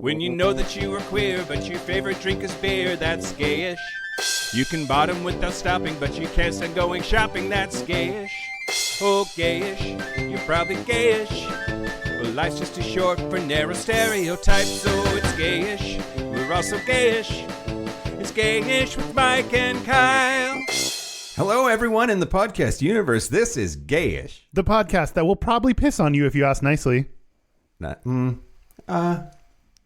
When you know that you are queer, but your favorite drink is beer, that's gayish. You can bottom without stopping, but you can't stand going shopping, that's gayish. Oh, gayish, you're probably gayish. Well, life's just too short for narrow stereotypes, so it's gayish. We're also gayish. It's Gayish with Mike and Kyle. Hello, everyone in the podcast universe. This is Gayish. The podcast that will probably piss on you if you ask nicely.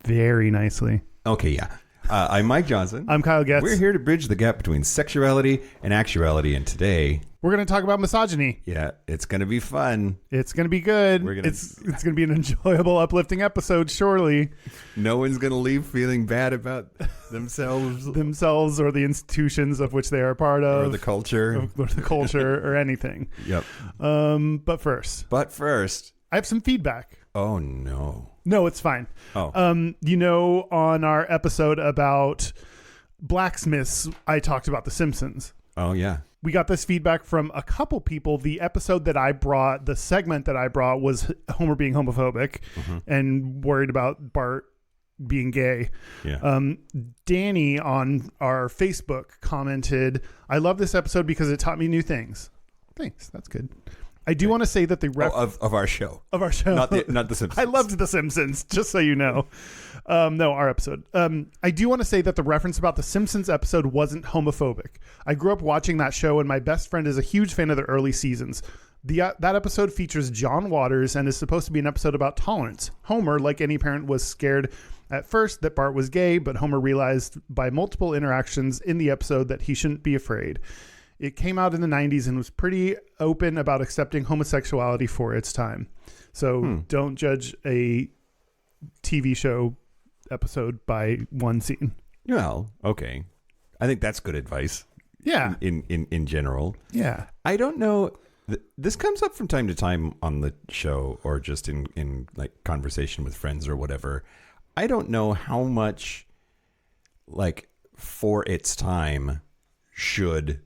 Very nicely. Okay, yeah. I'm Mike Johnson. I'm Kyle Getz. We're here to bridge the gap between sexuality and actuality, and today we're going to talk about misogyny. Yeah, it's going to be fun. It's going to be good. It's going to be an enjoyable, uplifting episode, surely. No one's going to leave feeling bad about themselves. Themselves or the institutions of which they are part of. Or the culture. Or anything. Yep. But first, I have some feedback. Oh, no. No, it's fine. Oh. On our episode about blacksmiths, I talked about The Simpsons. Oh, yeah. We got this feedback from a couple people. The episode that I brought, the segment that I brought was Homer being homophobic and worried about Bart being gay. Yeah. Danny on our Facebook commented, "I love this episode because it taught me new things." Thanks. That's good. I do want to say that the of our show. Of our show. Not the Simpsons. I loved The Simpsons, just so you know. No, our episode. I do want to say that the reference about The Simpsons episode wasn't homophobic. I grew up watching that show, and my best friend is a huge fan of the early seasons. That episode features John Waters and is supposed to be an episode about tolerance. Homer, like any parent, was scared at first that Bart was gay, but Homer realized by multiple interactions in the episode that he shouldn't be afraid. It came out in the 90s and was pretty open about accepting homosexuality for its time. So don't judge a TV show episode by one scene. Well, okay. I think that's good advice. Yeah. In general. Yeah. I don't know. This comes up from time to time on the show or just in like conversation with friends or whatever. I don't know how much like for its time should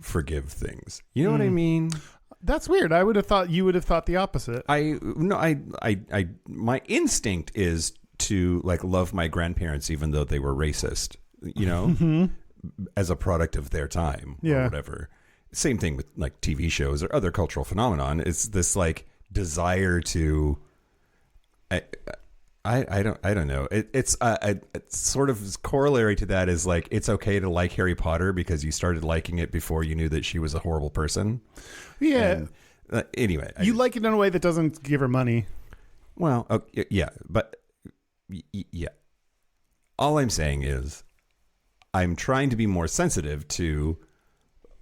forgive things. You know what I mean? That's weird. I would have thought you would have thought the opposite. My instinct is to like love my grandparents even though they were racist, you know, as a product of their time or whatever. Same thing with like TV shows or other cultural phenomenon. It's this like desire to I don't know. It's sort of corollary to that is like it's okay to like Harry Potter because you started liking it before you knew that she was a horrible person. Yeah. And, anyway, you like it in a way that doesn't give her money. Well, yeah, but yeah. All I'm saying is I'm trying to be more sensitive to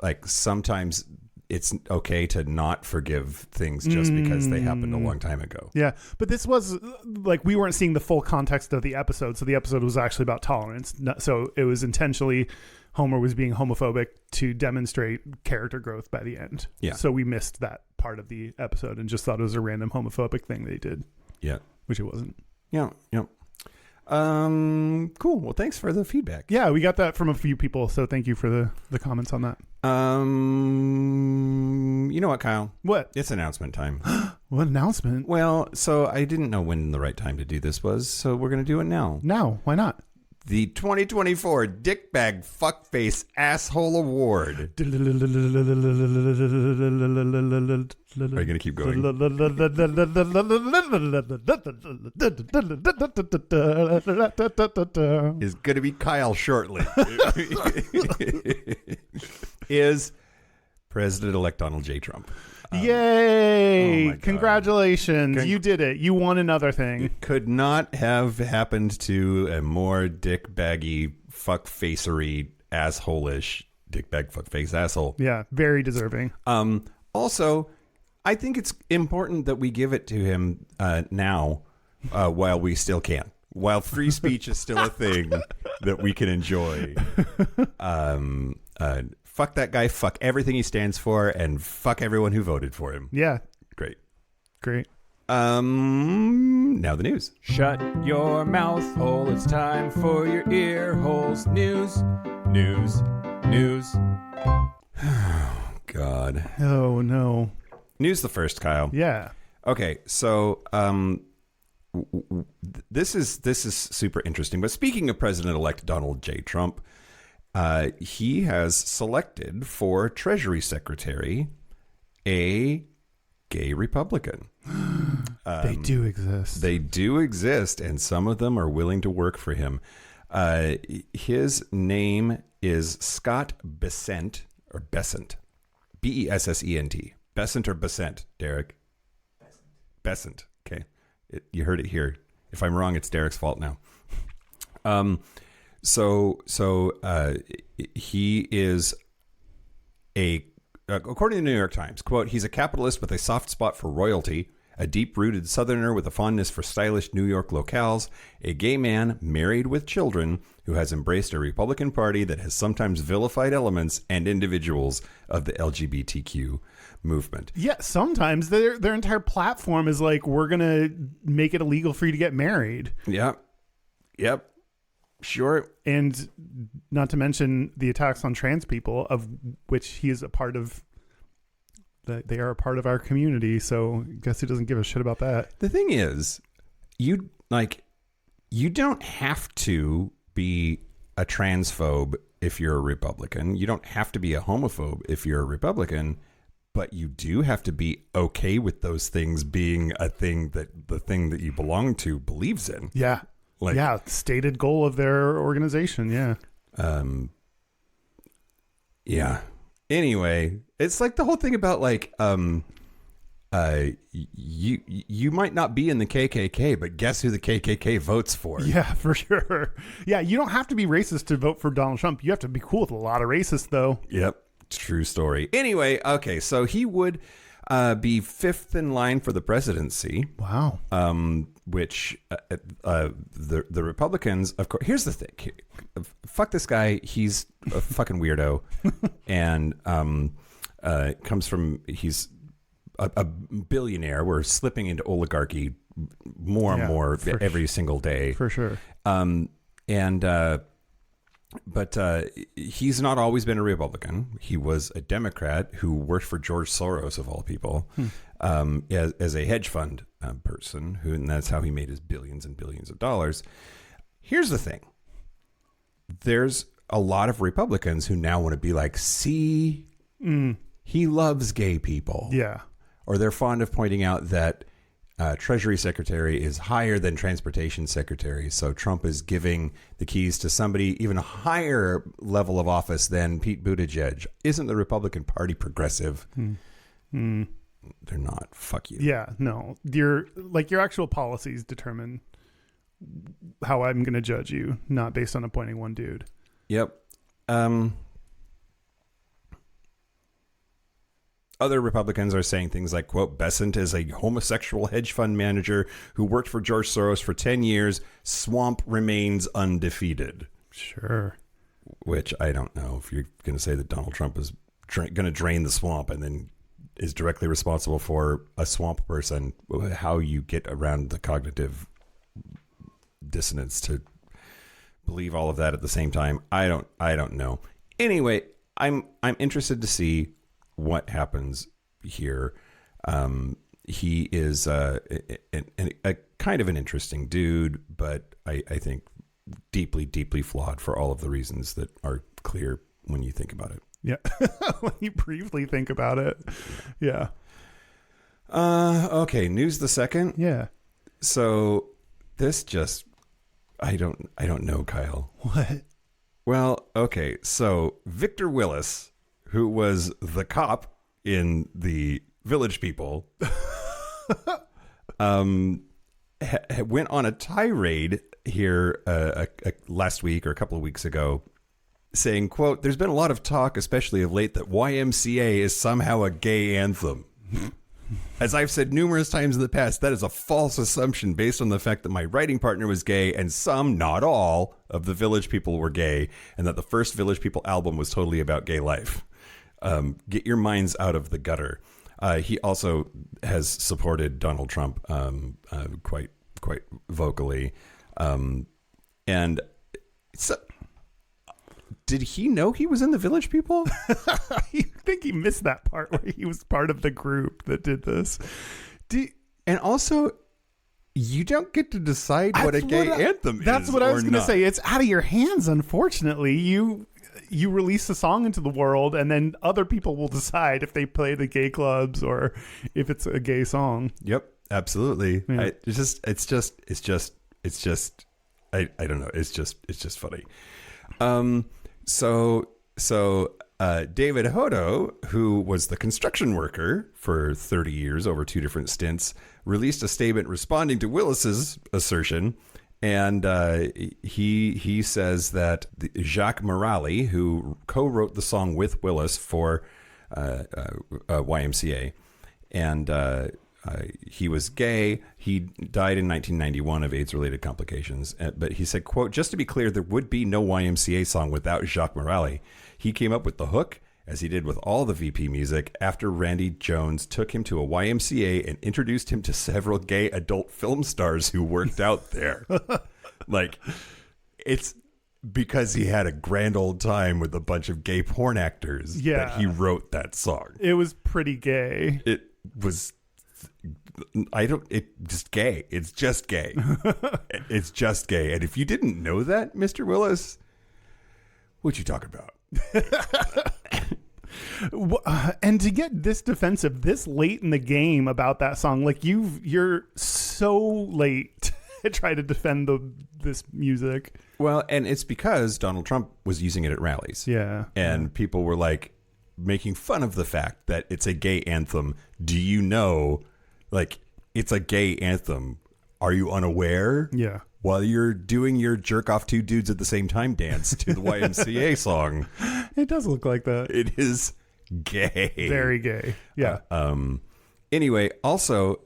like sometimes it's okay to not forgive things just because they happened a long time ago. Yeah. But this was like, we weren't seeing the full context of the episode. So the episode was actually about tolerance. So it was intentionally Homer was being homophobic to demonstrate character growth by the end. Yeah. So we missed that part of the episode and just thought it was a random homophobic thing they did. Yeah. Which it wasn't. Yeah. Yeah. Cool. Well, thanks for the feedback. Yeah, we got that from a few people, so thank you for the comments on that. You know what, Kyle? What? It's announcement time. What announcement? Well, so I didn't know when the right time to do this was, so we're going to do it now. Now, why not? The 2024 Dickbag Fuckface Asshole Award. Are you going to keep going? Is going to be Kyle shortly. Is President-elect Donald J. Trump. Yay! Oh, congratulations. You did it. You won another thing. It could not have happened to a more dickbaggy, fuckfacery, asshole-ish dickbag fuckface asshole. Yeah, very deserving. Also, I think it's important that we give it to him now while we still can. While free speech is still a thing that we can enjoy. Fuck that guy, fuck everything he stands for, and fuck everyone who voted for him. Yeah. Great. Now the news. Shut your mouth hole. It's time for your ear holes. News. Oh, God. Oh, no. News the first, Kyle. Yeah. Okay, so this is super interesting. But speaking of President-elect Donald J. Trump, he has selected for Treasury Secretary a gay Republican. They do exist. They do exist, and some of them are willing to work for him. His name is Scott Bessent, or Bessent, Bessent. Bessent or Bessent, Derek? Bessent. Okay. You heard it here. If I'm wrong, it's Derek's fault now. So he is according to the New York Times, quote, he's a capitalist with a soft spot for royalty, a deep-rooted Southerner with a fondness for stylish New York locales, a gay man married with children who has embraced a Republican Party that has sometimes vilified elements and individuals of the LGBTQ movement. Yeah, sometimes their entire platform is like, we're going to make it illegal for you to get married. Yeah. Yep. Sure. And not to mention the attacks on trans people, of which he is a part of. They are a part of our community, so I guess he doesn't give a shit about that. The thing is, you don't have to be a transphobe if you're a Republican. You don't have to be a homophobe if you're a Republican, but you do have to be okay with those things being a thing that the thing that you belong to believes in. Yeah. Stated goal of their organization. Yeah. Yeah. Anyway, it's like the whole thing about like, you might not be in the KKK, but guess who the KKK votes for? Yeah, for sure. Yeah. You don't have to be racist to vote for Donald Trump. You have to be cool with a lot of racists though. Yep. True story. Anyway. Okay. So he would, be fifth in line for the presidency. Wow. Which the Republicans, of course. Here's the thing. Fuck this guy. He's a fucking weirdo, and comes from. He's a billionaire. We're slipping into oligarchy more and more every single day, for sure. But he's not always been a Republican. He was a Democrat who worked for George Soros, of all people, as a hedge fund person, and that's how he made his billions and billions of dollars. Here's the thing. There's a lot of Republicans who now want to be like, see, he loves gay people. Yeah. Or they're fond of pointing out that Treasury Secretary is higher than Transportation Secretary. So Trump is giving the keys to somebody even a higher level of office than Pete Buttigieg. Isn't the Republican Party progressive? They're not. Fuck you. Yeah, no. Your actual policies determine how I'm going to judge you, not based on appointing one dude. Yep. Other Republicans are saying things like, quote, Bessent is a homosexual hedge fund manager who worked for George Soros for 10 years. Swamp remains undefeated. Sure. Which I don't know if you're going to say that Donald Trump is going to drain the swamp and then is directly responsible for a swamp person, how you get around the cognitive dissonance to believe all of that at the same time. I don't know. Anyway, I'm interested to see what happens here. He is a kind of an interesting dude, but I think deeply, deeply flawed for all of the reasons that are clear when you think about it. Yeah. When you briefly think about it. Yeah. Okay. News the second. Yeah. So this just, I don't know, Kyle. What? Well, okay. So Victor Willis, who was the cop in the Village People, went on a tirade here last week or a couple of weeks ago, saying, quote, there's been a lot of talk, especially of late, that YMCA is somehow a gay anthem. As I've said numerous times in the past, that is a false assumption based on the fact that my writing partner was gay and some, not all, of the Village People were gay, and that the first Village People album was totally about gay life. Get your minds out of the gutter. He also has supported Donald Trump quite vocally. And so, did he know he was in the Village People? I think he missed that part where he was part of the group that did this. And also, you don't get to decide what a gay anthem is. That's what I was going to not. say. It's out of your hands, unfortunately. You release a song into the world, and then other people will decide if they play the gay clubs or if it's a gay song. Yep, absolutely. Yeah. It's just I don't know. It's just funny. So David Hodo, who was the construction worker for 30 years over 2 different stints, released a statement responding to Willis's assertion. And he says that Jacques Morali, who co-wrote the song with Willis for YMCA, and he was gay. He died in 1991 of AIDS-related complications. But he said, quote, "Just to be clear, there would be no YMCA song without Jacques Morali. He came up with the hook, as he did with all the VP music, after Randy Jones took him to a YMCA and introduced him to several gay adult film stars who worked out there." Like, it's because he had a grand old time with a bunch of gay porn actors that he wrote that song. It was pretty gay. It was... just gay. It's just gay. It's just gay. And if you didn't know that, Mr. Willis, what you talking about? And to get this defensive this late in the game about that song, like you're so late to try to defend this music. Well, and it's because Donald Trump was using it at rallies. Yeah. And people were like making fun of the fact that it's a gay anthem. Do you know, like, it's a gay anthem? Are you unaware? Yeah. While you're doing your jerk off 2 dudes at the same time dance to the YMCA song. It does look like that. It is gay. Very gay. Yeah. Anyway, also,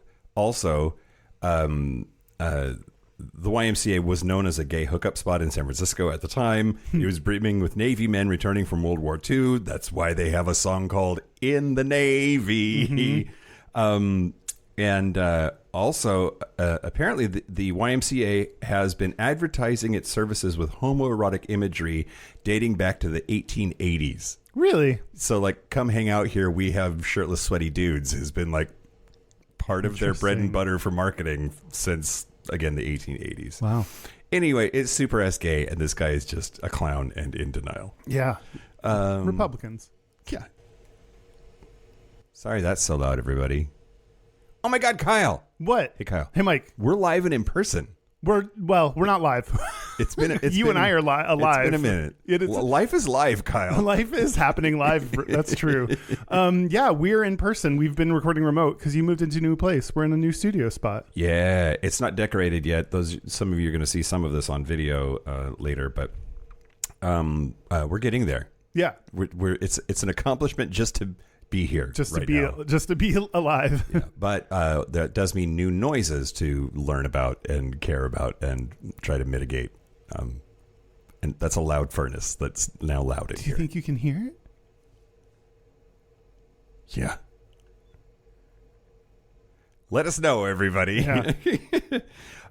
the YMCA was known as a gay hookup spot in San Francisco at the time. It was brimming with Navy men returning from World War II. That's why they have a song called "In the Navy." Also, apparently the YMCA has been advertising its services with homoerotic imagery dating back to the 1880s. Really? So, like, come hang out here. We have shirtless, sweaty dudes has been, like, part of their bread and butter for marketing since, again, the 1880s. Wow. Anyway, it's super S-gay, and this guy is just a clown and in denial. Yeah. Republicans. Yeah. Sorry that's so loud, everybody. Oh, my God, Kyle. What? Hey, Kyle. Hey, Mike. We're live and in person. We're not live. It's been You and I are alive. It's been a minute. Life is live, Kyle. Life is happening live. That's true. Yeah, we're in person. We've been recording remote because you moved into a new place. We're in a new studio spot. Yeah, it's not decorated yet. Some of you are going to see some of this on video later, but we're getting there. Yeah, it's an accomplishment just to be here, just to be alive. Yeah, but that does mean new noises to learn about and care about and try to mitigate. And that's a loud furnace that's now loud in here. Do you think you can hear it? Yeah. Let us know, everybody. Yeah.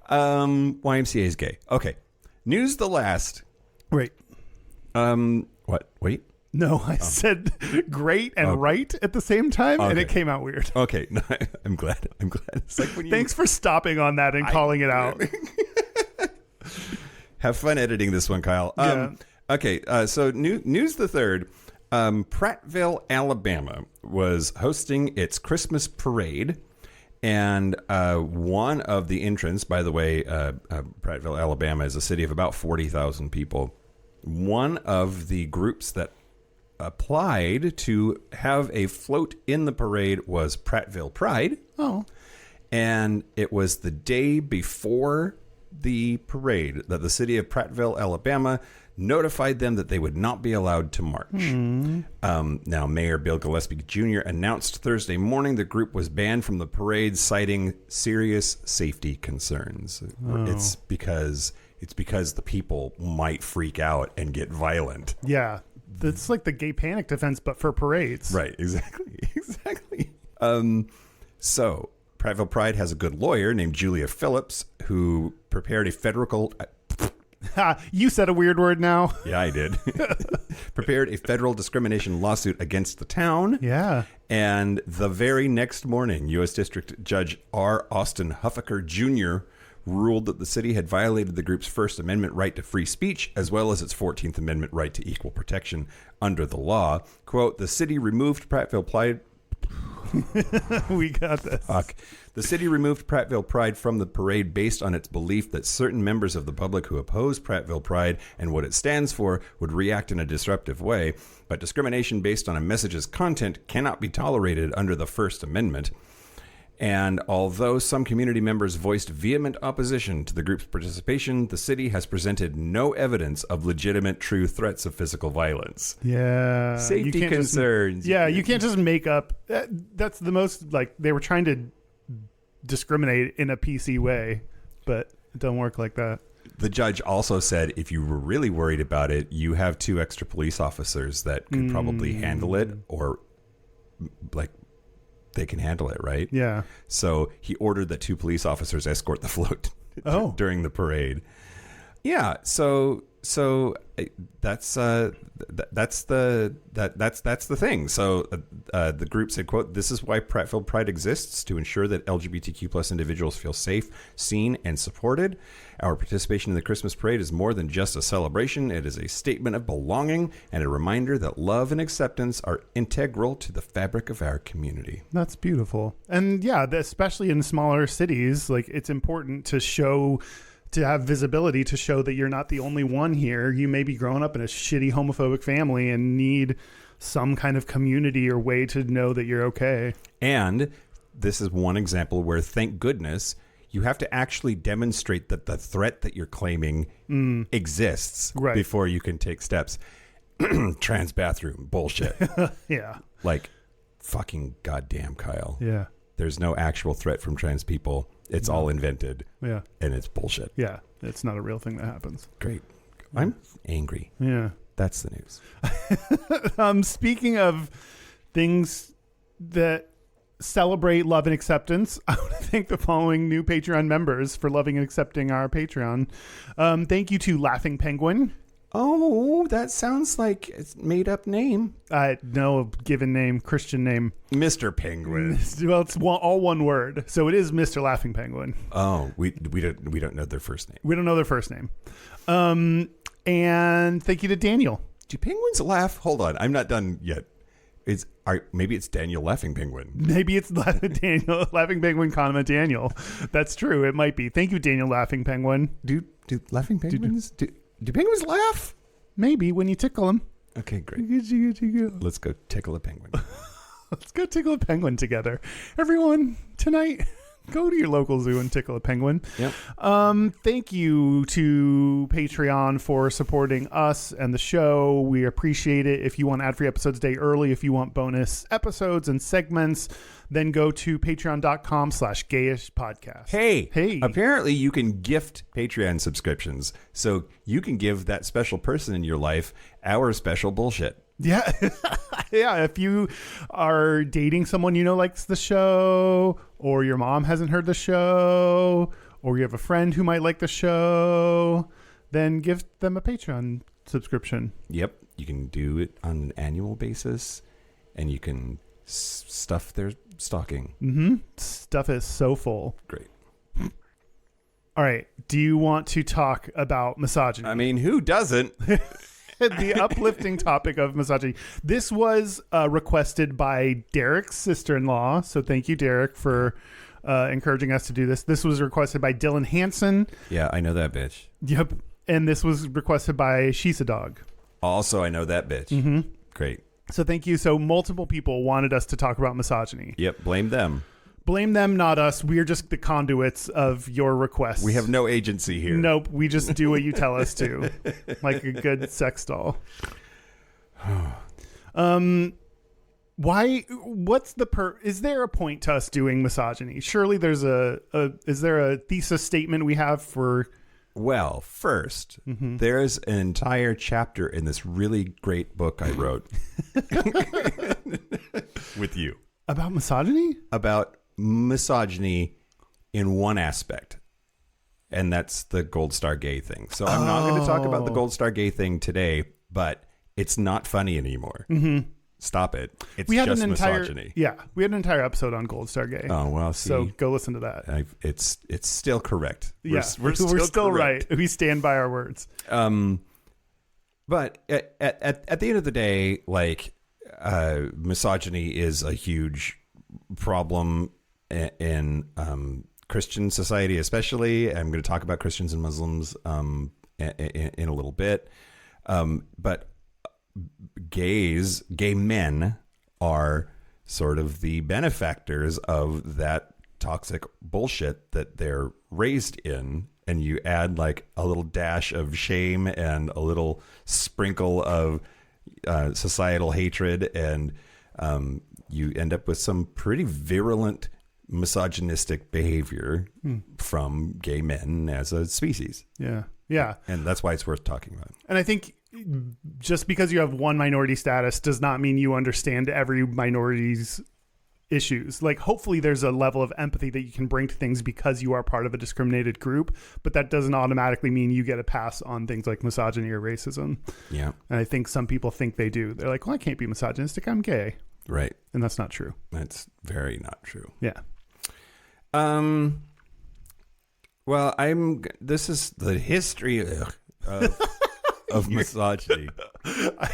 YMCA is gay. Okay. News the last. Wait. What? Wait. No, I said great and right at the same time, and it came out weird. Okay. No, I'm glad. It's like when you... Thanks for stopping on that and calling it out. Have fun editing this one, Kyle. Yeah. Okay, so news the third. Prattville, Alabama was hosting its Christmas parade, and one of the entrants, by the way, Prattville, Alabama is a city of about 40,000 people. One of the groups that applied to have a float in the parade was Prattville Pride. Oh. And it was the day before the parade that the city of Prattville, Alabama, notified them that they would not be allowed to march. Now, Mayor Bill Gillespie Jr. announced Thursday morning the group was banned from the parade, citing serious safety concerns. Oh. It's because the people might freak out and get violent. Yeah. That's like the gay panic defense, but for parades. Right. Exactly. So Prattville Pride has a good lawyer named Julia Phillips who prepared a federal You said a weird word now. Yeah, I did. Prepared a federal discrimination lawsuit against the town. Yeah. And the very next morning, U.S. District Judge R. Austin Huffaker Jr. ruled that the city had violated the group's First Amendment right to free speech, as well as its 14th Amendment right to equal protection under the law. Quote, the city removed Prattville Pride... We got this. Fuck. The city removed Prattville Pride from the parade based on its belief that certain members of the public who oppose Prattville Pride and what it stands for would react in a disruptive way, but discrimination based on a message's content cannot be tolerated under the First Amendment. And although some community members voiced vehement opposition to the group's participation, the city has presented no evidence of legitimate true threats of physical violence. Yeah. Safety concerns. You can't just make up. That's the most, like, they were trying to discriminate in a PC way, but it don't work like that. The judge also said if you were really worried about it, you have 2 extra police officers that could probably handle it, or like they can handle it, right? Yeah. So he ordered that 2 police officers escort the float during the parade. Yeah. So that's the thing. So the group said, quote, this is why Prattville Pride exists, to ensure that LGBTQ plus individuals feel safe, seen, and supported. Our participation in the Christmas parade is more than just a celebration. It is a statement of belonging and a reminder that love and acceptance are integral to the fabric of our community. That's beautiful. And yeah, especially in smaller cities, like, it's important to show, to have visibility, to show that you're not the only one here. You may be growing up in a shitty homophobic family and need some kind of community or way to know that you're okay. And this is one example where, thank goodness, you have to actually demonstrate that the threat that you're claiming exists before you can take steps. Trans bathroom bullshit. Yeah. Like, fucking goddamn, Kyle. Yeah. There's no actual threat from trans people. It's all invented. Yeah. And it's bullshit. Yeah. It's not a real thing that happens. Great. I'm angry. Yeah. That's the news. Speaking of things that celebrate love and acceptance, I want to thank the following new Patreon members for loving and accepting our Patreon. Thank you to Laughing Penguin. Oh, that sounds like it's made up name. No given name, Christian name. Mr. Penguin. Well, it's all one word, so it is Mr. Laughing Penguin. Oh, we don't know their first name. We don't know their first name. And thank you to Daniel. Do penguins laugh? Hold on, I'm not done yet. Maybe it's Daniel Laughing Penguin. Maybe it's Daniel Laughing Penguin, comma Daniel. That's true. It might be. Thank you, Daniel Laughing Penguin. Do laughing penguins? Do penguins laugh? Maybe when you tickle them. Okay, great. Let's go tickle a penguin. Let's go tickle a penguin together. Everyone, tonight, go to your local zoo and tickle a penguin. Yep. Thank you to Patreon for supporting us and the show. We appreciate it. If you want ad-free episodes a day early, if you want bonus episodes and segments, then go to patreon.com/Gayish podcast. Hey. Apparently you can gift Patreon subscriptions, so you can give that special person in your life our special bullshit. Yeah. Yeah. If you are dating someone you know likes the show, or your mom hasn't heard the show, or you have a friend who might like the show, then give them a Patreon subscription. Yep. You can do it on an annual basis, and you can stuff their stocking. Mm-hmm. Stuff is so full. Great. All right. Do you want to talk about misogyny? I mean, who doesn't? The uplifting topic of misogyny. This was requested by Derek's sister-in-law. So thank you, Derek, for encouraging us to do this. This was requested by Dylan Hansen. Yeah, I know that bitch. Yep. And this was requested by She's a Dog. Also, I know that bitch. Mm-hmm. Great. So thank you. So multiple people wanted us to talk about misogyny. Yep. Blame them. Blame them, not us. We're just the conduits of your requests. We have no agency here. Nope. We just do what you tell us to. Like a good sex doll. Why? What's the is there a point to us doing misogyny? Surely there's is there a thesis statement we have for? Well, first, there's an entire chapter in this really great book I wrote with you. About misogyny? About misogyny in one aspect. and that's the Gold Star Gay thing. So I'm not going to talk about the Gold Star Gay thing today, but it's not funny anymore. Mm-hmm. Stop it. It's just misogyny. Yeah, we had an entire episode on Gold Star Gay. Oh, well, see. So go listen to that. It's still correct. Yeah, we're still right. We stand by our words. But at the end of the day, like, misogyny is a huge problem in Christian society, especially. I'm going to talk about Christians and Muslims in a little bit. But gay men are sort of the benefactors of that toxic bullshit that they're raised in. And you add like a little dash of shame and a little sprinkle of societal hatred, and you end up with some pretty virulent misogynistic behavior from gay men as a species. Yeah. Yeah. And that's why it's worth talking about. And I think just because you have one minority status does not mean you understand every minority's issues. Like, hopefully there's a level of empathy that you can bring to things because you are part of a discriminated group, but that doesn't automatically mean you get a pass on things like misogyny or racism. Yeah. And I think some people think they do. They're like, well, I can't be misogynistic, I'm gay. Right. And that's not true. That's very not true. Yeah. Well, this is the history of misogyny.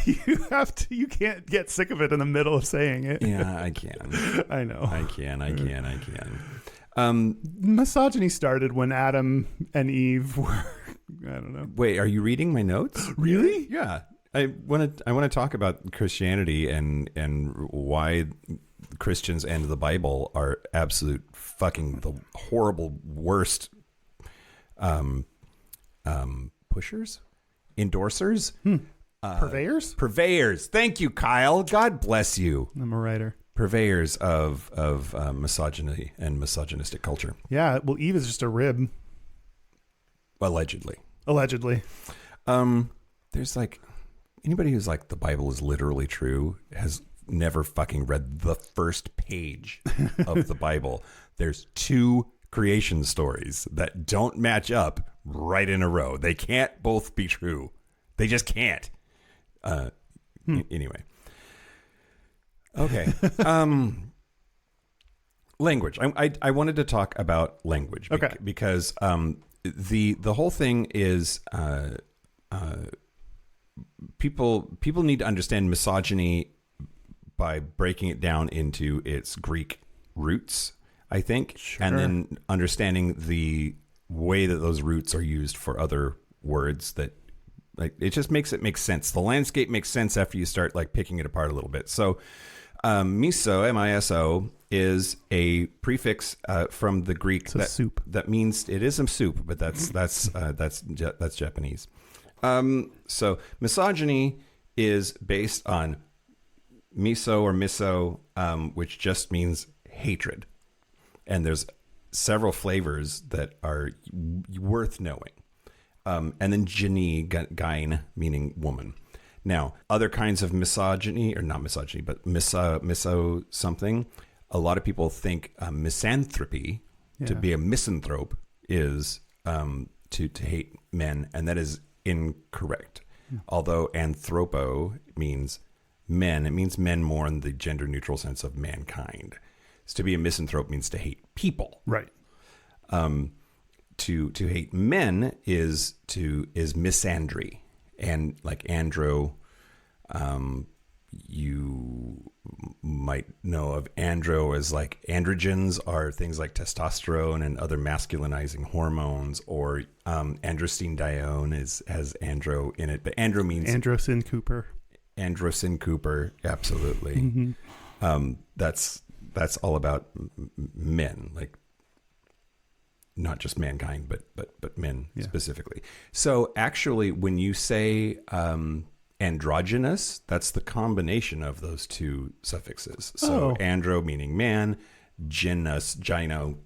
You can't get sick of it in the middle of saying it. Yeah, I can. I know. I can. Misogyny started when Adam and Eve were, I don't know. Wait, are you reading my notes? Really? Yeah. I want to talk about Christianity and why Christians and the Bible are absolute fucking the horrible worst pushers, endorsers, purveyors. Thank you, Kyle. God bless you. I'm a writer. Purveyors of misogyny and misogynistic culture. Yeah. Well, Eve is just a rib. Allegedly. There's like anybody who's like the Bible is literally true has never fucking read the first page of the Bible. There's 2 creation stories that don't match up right in a row. They can't both be true. They just can't. Anyway. Okay. Language. I wanted to talk about language. Okay. Because the whole thing is people need to understand misogyny by breaking it down into its Greek roots, I think, sure. And then understanding the way that those roots are used for other words that, like, it just makes it make sense. The landscape makes sense after you start like picking it apart a little bit. So, miso, M-I-S-O, is a prefix from the Greek soup. That means it is a soup, but that's Japanese. So misogyny is based on miso or miso, which just means hatred. And there's several flavors that are worth knowing. And then gyne, gyne, meaning woman. Now, other kinds of misogyny, or not misogyny, but miso something. A lot of people think misanthropy, to be a misanthrope, is to hate men, and that is incorrect. Although anthropo means men, it means men more in the gender neutral sense of mankind. So to be a misanthrope means to hate people. Right. To hate men is misandry, and like andro. You might know of andro as like androgens are things like testosterone and other masculinizing hormones, or androstenedione has andro in it, but andro means androsin Cooper. Androsin Cooper, absolutely. Mm-hmm. That's all about men, like not just mankind, but men specifically. So actually, when you say androgynous, that's the combination of those 2 suffixes. So andro meaning man, gynous, gyno,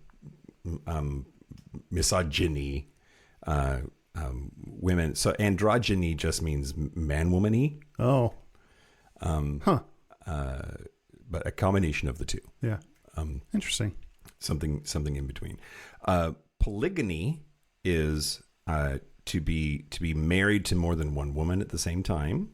misogyny, women. So androgyny just means man-womany. But a combination of the 2. Yeah. Interesting. Something in between. Polygamy is to be married to more than one woman at the same time,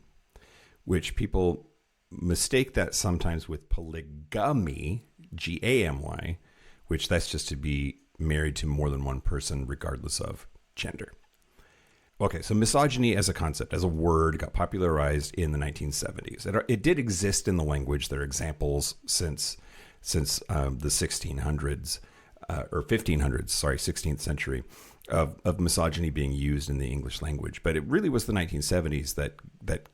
which people mistake that sometimes with polygamy, Gamy, which that's just to be married to more than one person regardless of gender. Okay, so misogyny as a concept, as a word, got popularized in the 1970s. It did exist in the language. There are examples since the 1600s, or 1500s, sorry, 16th century, of misogyny being used in the English language. But it really was the 1970s that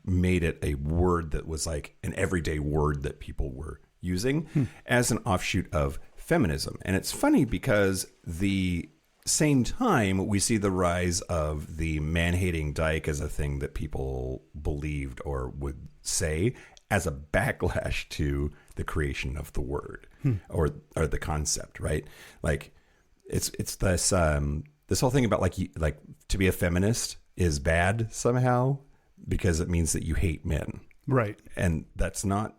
made it a word that was like an everyday word that people were using as an offshoot of feminism. And it's funny because the same time we see the rise of the man-hating dyke as a thing that people believed or would say as a backlash to the creation of the word or the concept, right? Like it's this this whole thing about like to be a feminist is bad somehow because it means that you hate men. Right. And that's not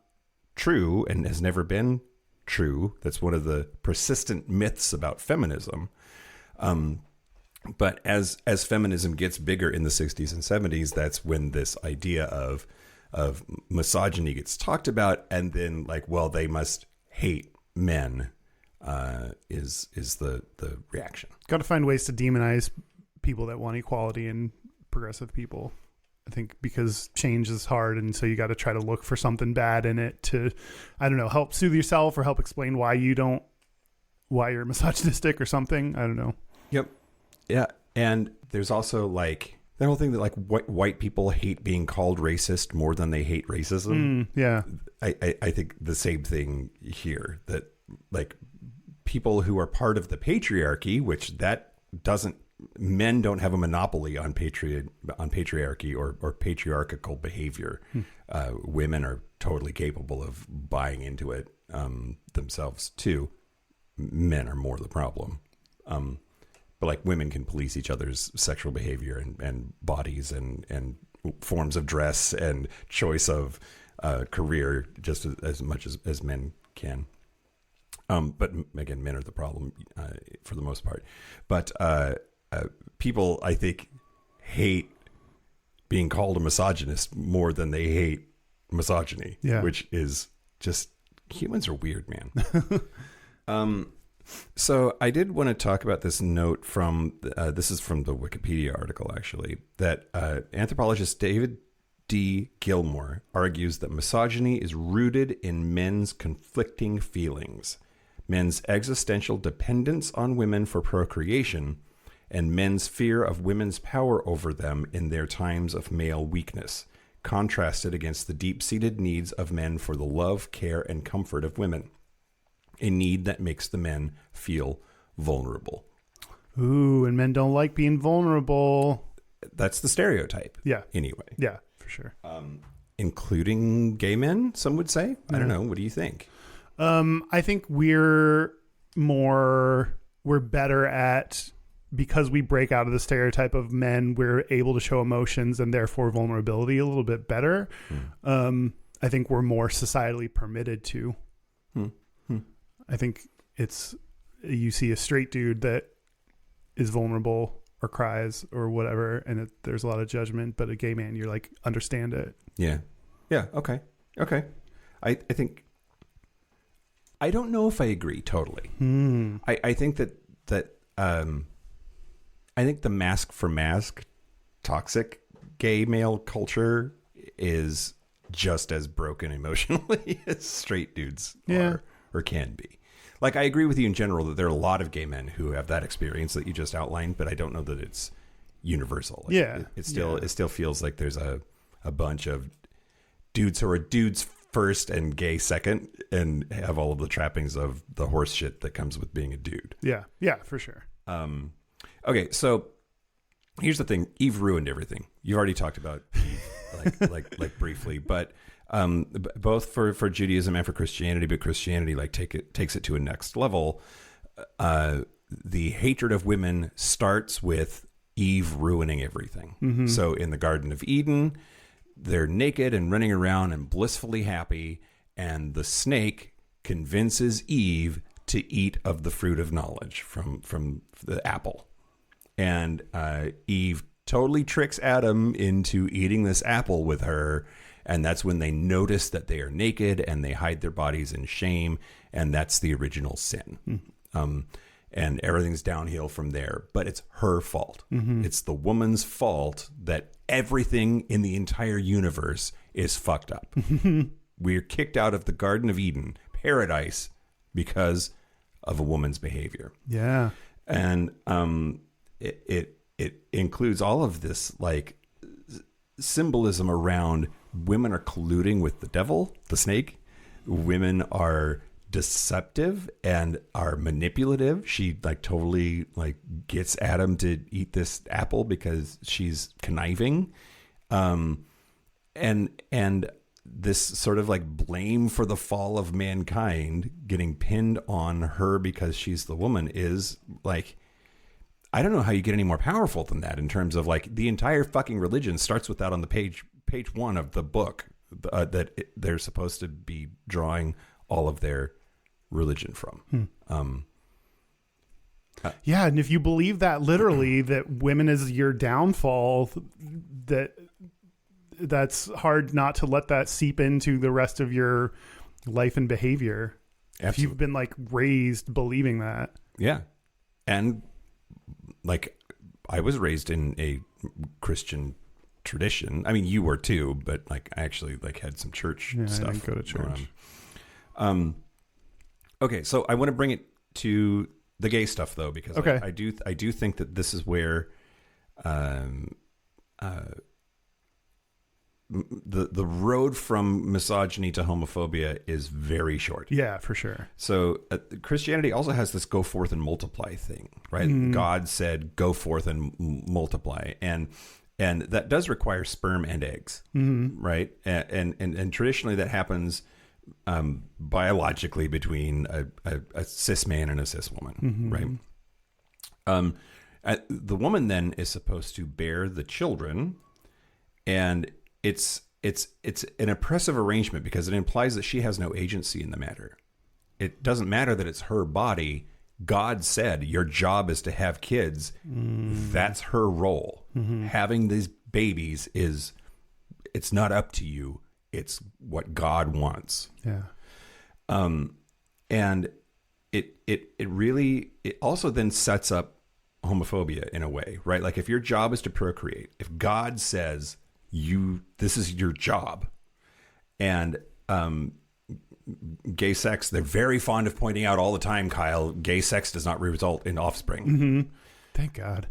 true and has never been true. That's one of the persistent myths about feminism. But as feminism gets bigger in the 60s and 70s, that's when this idea of misogyny gets talked about, and then like, well, they must hate men is the reaction. Got to find ways to demonize people that want equality and progressive people. I think because change is hard, and so you got to try to look for something bad in it to, I don't know, help soothe yourself or help explain why you're misogynistic or something. I don't know. Yep. Yeah. And there's also like the whole thing that like white people hate being called racist more than they hate racism. Yeah. I think the same thing here, that like people who are part of the patriarchy, which men don't have a monopoly on patriarchy or patriarchal behavior. Women are totally capable of buying into it themselves too. Men are more the problem. But like women can police each other's sexual behavior and bodies and forms of dress and choice of career just as much as men can. But again, men are the problem for the most part. But people, I think, hate being called a misogynist more than they hate misogyny, which is just, humans are weird, man. So I did want to talk about this note from, this is from the Wikipedia article, actually, that anthropologist David D. Gilmore argues that misogyny is rooted in men's conflicting feelings, men's existential dependence on women for procreation, and men's fear of women's power over them in their times of male weakness, contrasted against the deep-seated needs of men for the love, care, and comfort of women. A need that makes the men feel vulnerable. Ooh, and men don't like being vulnerable. That's the stereotype. Yeah. Anyway. Yeah, for sure. Including gay men, some would say. I don't know. What do you think? I think we're better at, because we break out of the stereotype of men, we're able to show emotions and therefore vulnerability a little bit better. I think we're more societally permitted to. I think you see a straight dude that is vulnerable or cries or whatever, and there's a lot of judgment, but a gay man, you're like, understand it. Yeah. Yeah. Okay. I think, I don't know if I agree totally. I think that I think the mask for mask toxic gay male culture is just as broken emotionally as straight dudes are or can be. Like, I agree with you in general that there are a lot of gay men who have that experience that you just outlined, but I don't know that it's universal. Like, it still feels like there's a bunch of dudes who are dudes first and gay second and have all of the trappings of the horse shit that comes with being a dude. Yeah, for sure. Okay, so here's the thing. Eve ruined everything. You already talked about Eve, like briefly, but both for Judaism and for Christianity, but Christianity takes it to a next level. The hatred of women starts with Eve ruining everything. So in the Garden of Eden, they're naked and running around and blissfully happy, and the snake convinces Eve to eat of the fruit of knowledge from the apple. And Eve totally tricks Adam into eating this apple with her. And that's when they notice that they are naked and they hide their bodies in shame. And that's the original sin. And everything's downhill from there. But it's her fault. It's the woman's fault that everything in the entire universe is fucked up. We're kicked out of the Garden of Eden, paradise, because of a woman's behavior. Yeah. And it includes all of this like symbolism around women are colluding with the devil, the snake. Women are deceptive and are manipulative. She like totally like gets Adam to eat this apple because she's conniving. And this sort of like blame for the fall of mankind getting pinned on her because she's the woman is like, I don't know how you get any more powerful than that in terms of like the entire fucking religion starts with that on the page 1 of the book they're supposed to be drawing all of their religion from. Yeah, and if you believe that literally, that women is your downfall, that's hard not to let that seep into the rest of your life and behavior. Absolutely. If you've been like raised believing that. Yeah. And like I was raised in a Christian tradition. I mean, you were too, but like I actually like had some church stuff. I didn't go to church. Okay, so I want to bring it to the gay stuff though, because okay. I do think that this is where the road from misogyny to homophobia is very short. Yeah, for sure. So Christianity also has this go forth and multiply thing, right? God said, go forth and multiply. And that does require sperm and eggs, right? And traditionally that happens biologically between a cis man and a cis woman, right? The woman then is supposed to bear the children, and it's an oppressive arrangement because it implies that she has no agency in the matter. It doesn't matter that it's her body. God said your job is to have kids. That's her role. Having these babies it's not up to you. It's what God wants. Yeah. And it really also then sets up homophobia in a way, right? Like if your job is to procreate, if God says this is your job, and gay sex, they're very fond of pointing out all the time, Kyle, gay sex does not result in offspring. Thank God.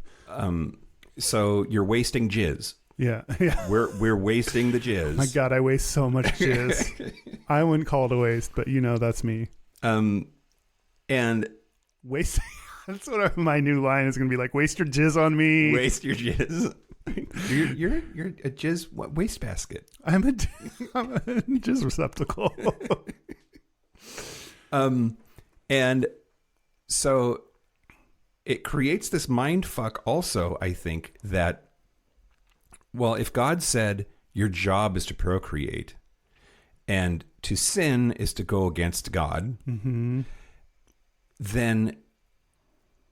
So you're wasting jizz. Yeah. We're wasting the jizz. My God, I waste so much jizz. I wouldn't call it a waste, but that's me. And waste. That's what my new line is going to be like. Waste your jizz on me. Waste your jizz. You're a jizz wastebasket. I'm a jizz receptacle. And so it creates this mind fuck also, I think, that, well, if God said your job is to procreate and to sin is to go against God, then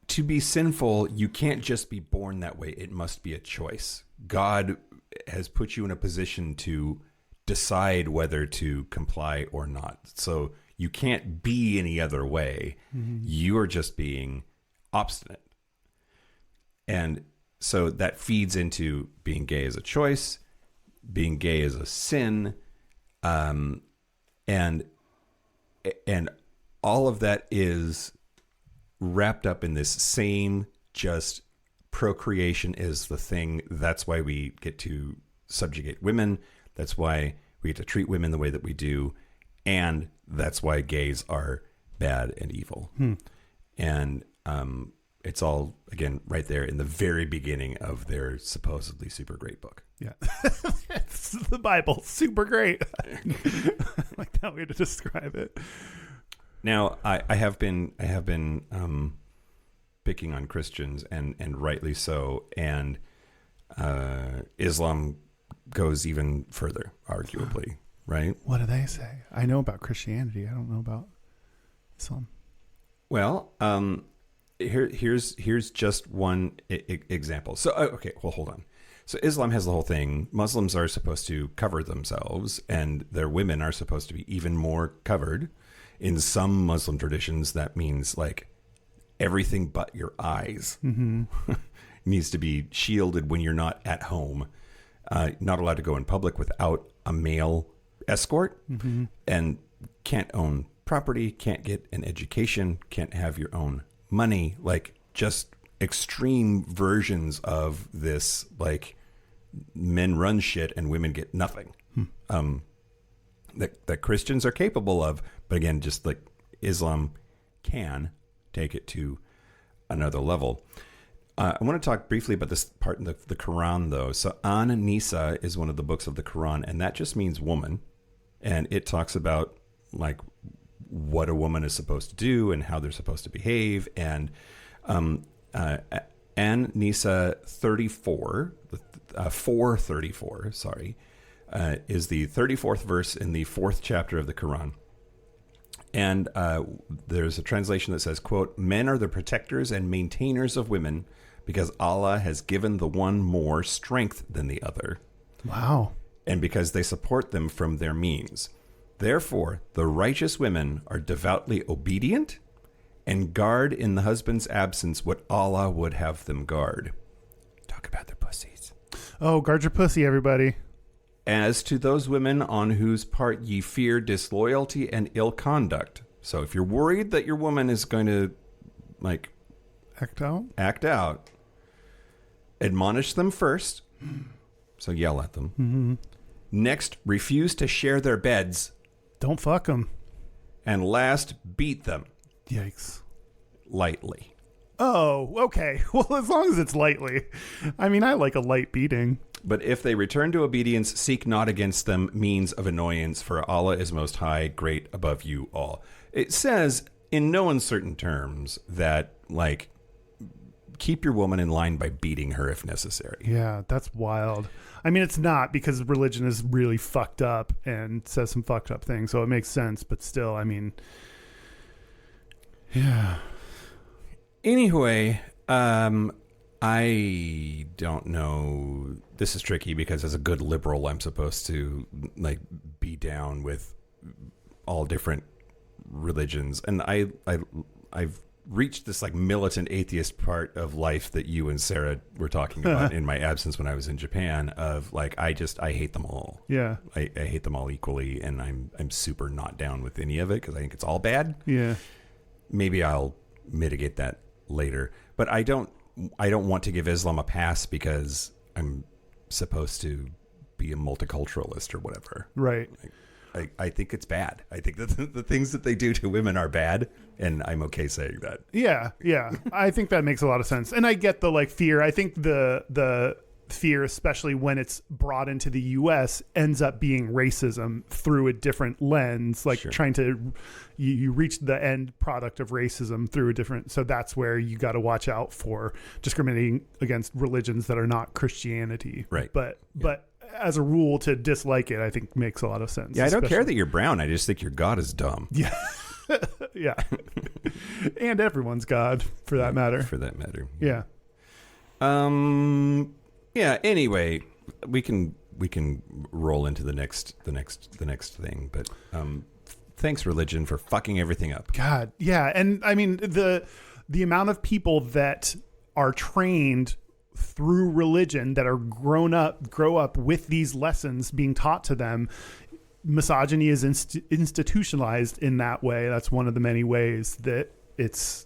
to be sinful, you can't just be born that way. It must be a choice. God has put you in a position to decide whether to comply or not. So you can't be any other way. You are just being obstinate. And so that feeds into being gay as a choice, being gay as a sin, and all of that is wrapped up in this same just procreation is the thing. That's why we get to subjugate women. That's why we get to treat women the way that we do. And that's why gays are bad and evil. And it's all, again, right there in the very beginning of their supposedly super great book. Yeah. It's the Bible. Super great. I like that way to describe it. Now, I have been picking on Christians, and rightly so. And Islam goes even further, arguably, right? What do they say? I know about Christianity. I don't know about Islam. Well, here's just one example. So okay, well, hold on. So Islam has the whole thing. Muslims are supposed to cover themselves, and their women are supposed to be even more covered. In some Muslim traditions, that means like everything but your eyes needs to be shielded when you're not at home. Not allowed to go in public without a male escort, and can't own property, can't get an education, can't have your own money. Like just extreme versions of this, like men run shit and women get nothing. That Christians are capable of, but again, just like Islam can take it to another level. I want to talk briefly about this part in the Quran, though. So An-Nisa is one of the books of the Quran, and that just means woman. And it talks about like what a woman is supposed to do and how they're supposed to behave. And An-Nisa 34, 434, sorry, is the 34th verse in the 4th chapter of the Quran. And there's a translation that says, quote, "Men are the protectors and maintainers of women because Allah has given the one more strength than the other. Wow. And because they support them from their means. Therefore, the righteous women are devoutly obedient and guard in the husband's absence what Allah would have them guard." Talk about their pussies. Oh, guard your pussy, everybody. "As to those women on whose part ye fear disloyalty and ill conduct." So if you're worried that your woman is going to like act out, admonish them first. So yell at them. Next, refuse to share their beds. Don't fuck them. And last, beat them. Yikes. Lightly. Oh, okay. Well, as long as it's lightly. I mean, I like a light beating. "But if they return to obedience, seek not against them means of annoyance, for Allah is most high, great above you all." It says in no uncertain terms that, like, keep your woman in line by beating her if necessary. Yeah, that's wild. I mean, it's not, because religion is really fucked up and says some fucked up things, so it makes sense, but still, I mean, yeah. Anyway, I don't know. This is tricky because as a good liberal, I'm supposed to like be down with all different religions, and I've reached this like militant atheist part of life that you and Sarah were talking about in my absence when I was in Japan. Of like, I hate them all. Yeah, I hate them all equally, and I'm super not down with any of it because I think it's all bad. Yeah, maybe I'll mitigate that later, but I don't want to give Islam a pass because I'm supposed to be a multiculturalist or whatever. Right. I think it's bad. I think that the things that they do to women are bad, and I'm okay saying that. Yeah. I think that makes a lot of sense. And I get the like fear. I think the fear, especially when it's brought into the US, ends up being racism through a different lens, like trying to you reach the end product of racism through a different, so that's where you got to watch out for discriminating against religions that are not Christianity. Right. But as a rule, to dislike it, I think makes a lot of sense. Yeah, I don't care that you're brown. I just think your God is dumb. Yeah. Yeah. And everyone's God, for that matter. Yeah. Yeah, anyway, we can roll into the next thing, but thanks, religion, for fucking everything up. God, yeah. And I mean, the amount of people that are trained through religion that are grow up with these lessons being taught to them. Misogyny is institutionalized in that way. That's one of the many ways that it's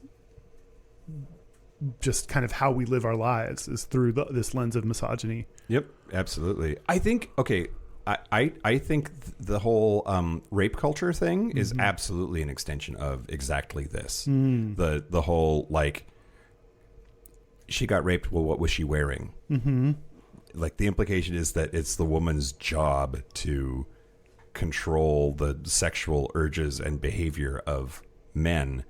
just kind of how we live our lives, is through this lens of misogyny. Yep, absolutely. I think, okay, I think the whole rape culture thing is absolutely an extension of exactly this. The whole, like, she got raped, well, what was she wearing? Like, the implication is that it's the woman's job to control the sexual urges and behavior of men.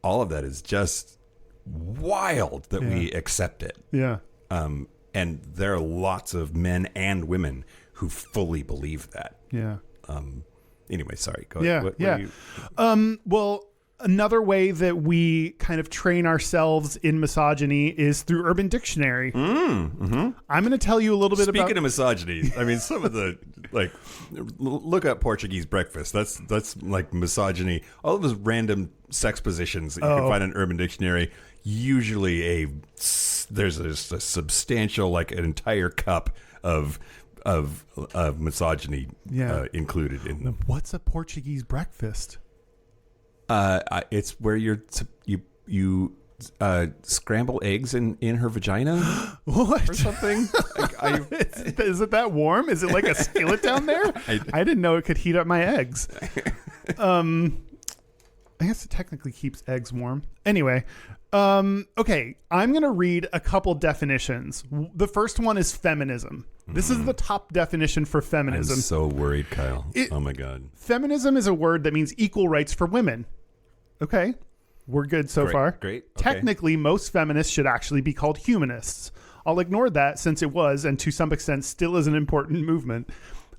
All of that is just wild that we accept it. Yeah. And there are lots of men and women who fully believe that. Yeah. Anyway, sorry. Go ahead. Well, Another way that we kind of train ourselves in misogyny is through Urban Dictionary. I'm going to tell you a little bit about... Speaking of misogyny, I mean, some of the, like, look up Portuguese breakfast. That's like misogyny. All of those random sex positions that you can find in Urban Dictionary, usually there's a substantial, like an entire cup of misogyny included in them. What's a Portuguese breakfast? It's where you scramble eggs in her vagina. What? Or something? Is it that warm? Is it like a skillet down there? I didn't know it could heat up my eggs. I guess it technically keeps eggs warm. Anyway, okay, I'm going to read a couple definitions. The first one is feminism. This is the top definition for feminism. I'm so worried, Kyle. Oh my God. Feminism is a word that means equal rights for women. Okay. We're good so far. Great. Okay. Technically, most feminists should actually be called humanists. I'll ignore that since it was, and to some extent still is, an important movement.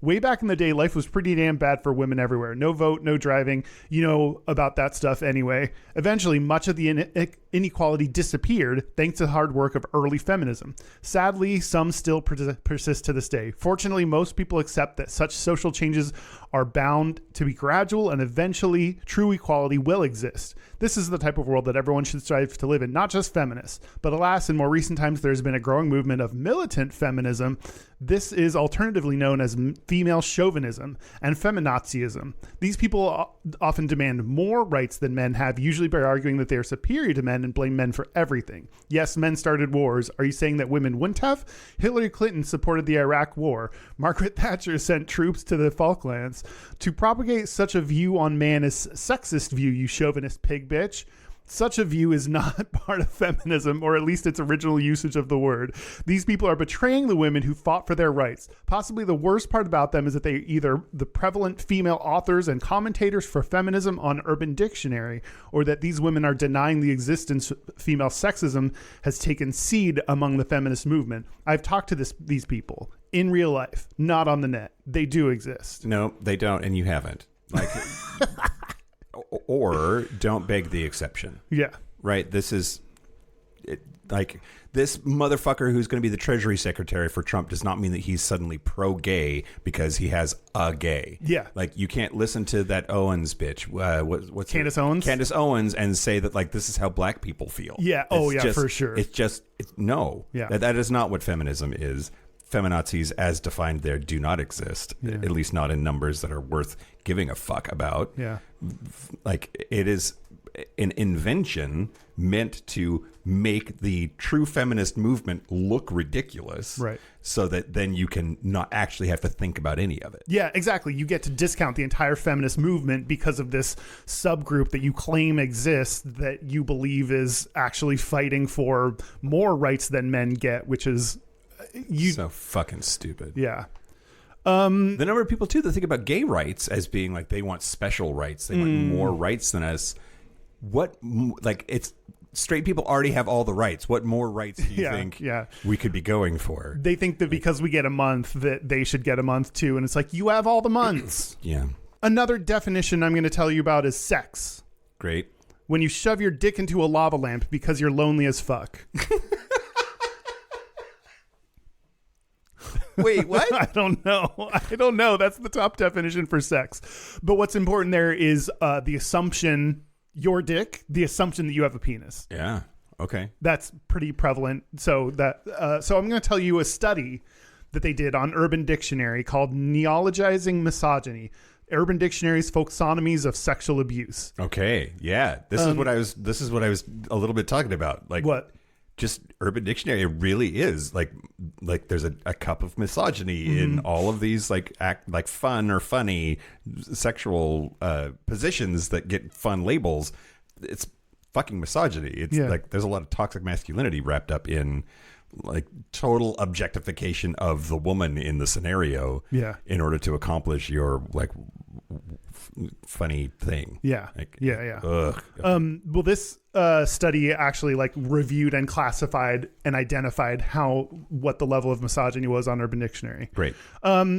Way back in the day, life was pretty damn bad for women everywhere. No vote, no driving. You know about that stuff anyway. Eventually, much of the inequality disappeared thanks to the hard work of early feminism. Sadly, some still persist to this day. Fortunately, most people accept that such social changes are bound to be gradual and eventually true equality will exist. This is the type of world that everyone should strive to live in, not just feminists. But alas, in more recent times, there's been a growing movement of militant feminism. This is alternatively known as female chauvinism and feminazism. These people often demand more rights than men have, usually by arguing that they are superior to men and blame men for everything. Yes, men started wars. Are you saying that women wouldn't have? Hillary Clinton supported the Iraq War. Margaret Thatcher sent troops to the Falklands. To propagate such a view on man is sexist view, you chauvinist pig bitch. Such a view is not part of feminism, or at least its original usage of the word. These people are betraying the women who fought for their rights. Possibly the worst part about them is that they are either the prevalent female authors and commentators for feminism on Urban Dictionary, or that these women are denying the existence of female sexism has taken seed among the feminist movement. I've talked to these people in real life, not on the net. They do exist. No, they don't, and you haven't. Like... Or don't beg the exception. Yeah. Right? This is like this motherfucker who's going to be the Treasury Secretary for Trump does not mean that he's suddenly pro-gay because he has a gay. Yeah. Like you can't listen to that Owens bitch. What's Candace Owens? Candace Owens and say that like this is how black people feel. Yeah. For sure. No. Yeah. That is not what feminism is. Feminazis as defined there do not exist, at least not in numbers that are worth giving a fuck about. Yeah. Like it is an invention meant to make the true feminist movement look ridiculous. Right. So that then you can not actually have to think about any of it. Yeah, exactly. You get to discount the entire feminist movement because of this subgroup that you claim exists that you believe is actually fighting for more rights than men get, which is so fucking stupid. Yeah. The number of people too that think about gay rights as being like they want special rights, they want more rights than us. What, like, it's straight people already have all the rights. What more rights do you think we could be going for? They think that because we get a month that they should get a month too, and it's like you have all the months. Yeah. Another definition I'm going to tell you about is sex. Great. When you shove your dick into a lava lamp because you're lonely as fuck. Wait, what? I don't know. That's the top definition for sex. But what's important there is the assumption, your dick, the assumption that you have a penis. Yeah. Okay. That's pretty prevalent. So so I'm going to tell you a study that they did on Urban Dictionary called Neologizing Misogyny. Urban Dictionary's folksonomies of sexual abuse. Okay. Yeah. This is what I was a little bit talking about. Like what? Just Urban Dictionary really is like there's a cup of misogyny in all of these like fun or funny sexual positions that get fun labels. It's fucking misogyny. It's like there's a lot of toxic masculinity wrapped up in like total objectification of the woman in the scenario in order to accomplish your like funny thing. Yeah. Like, Yeah. Ugh. Well, this study actually like reviewed and classified and identified what the level of misogyny was on Urban Dictionary. Great.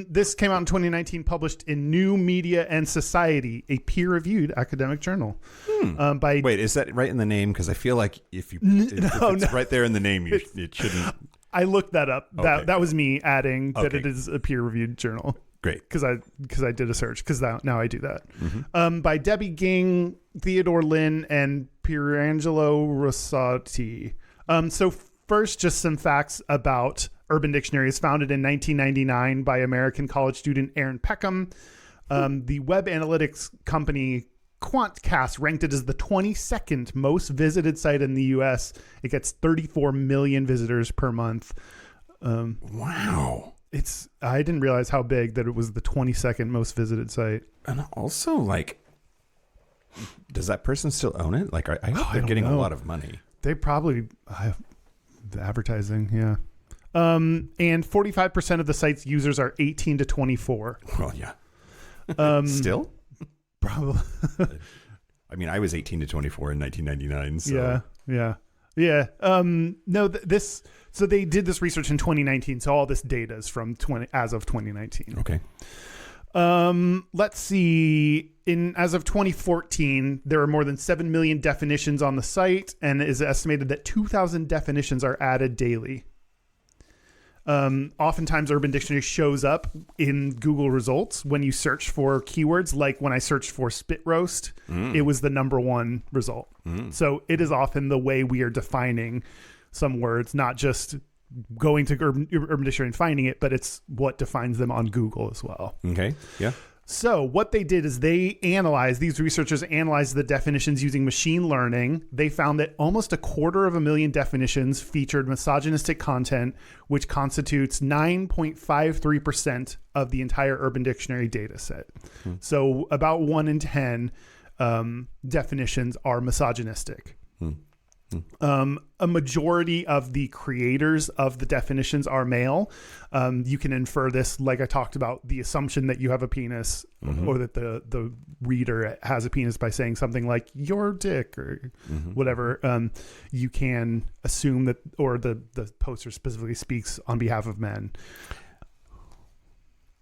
This came out in 2019, published in New Media and Society, a peer-reviewed academic journal. Wait, is that right in the name? Because I feel like if it's right there in the name, it shouldn't. I looked that up. Okay. That was me adding that Okay. it is a peer-reviewed journal. Great. Because I did a search, because now I do that. By Debbie Ging, Theodore Lin, and Pierangelo Rosati. So first, just some facts about Urban Dictionary. It's founded in 1999 by American college student Aaron Peckham. The web analytics company Quantcast ranked it as the 22nd most visited site in the U.S. It gets 34 million visitors per month. Wow. I didn't realize how big that it was the 22nd most visited site. And also, like, does that person still own it? Like, I hope they're don't getting know. a lot of money. They probably the advertising, yeah. And 45% of the site's users are 18 to 24. Well, yeah. Still? Probably. I mean, I was 18 to 24 in 1999. So. Yeah. No, so they did this research in 2019. So all this data is from as of 2019. Okay. Let's see. As of 2014, there are more than 7 million definitions on the site, and it is estimated that 2,000 definitions are added daily. Oftentimes Urban Dictionary shows up in Google results when you search for keywords. Like when I searched for spit roast, it was the #1 result. So it is often the way we are defining some words, not just going to Urban Dictionary and finding it, but it's what defines them on Google as well. Okay. Yeah. So what they did is these researchers analyzed the definitions using machine learning. They found that almost 250,000 definitions featured misogynistic content, which constitutes 9.53% of the entire Urban Dictionary data set. So about 1 in 10 definitions are misogynistic. A majority of the creators of the definitions are male. You can infer this, like I talked about, the assumption that you have a penis or that the reader has a penis by saying something like your dick or whatever. You can assume that, or the poster specifically speaks on behalf of men.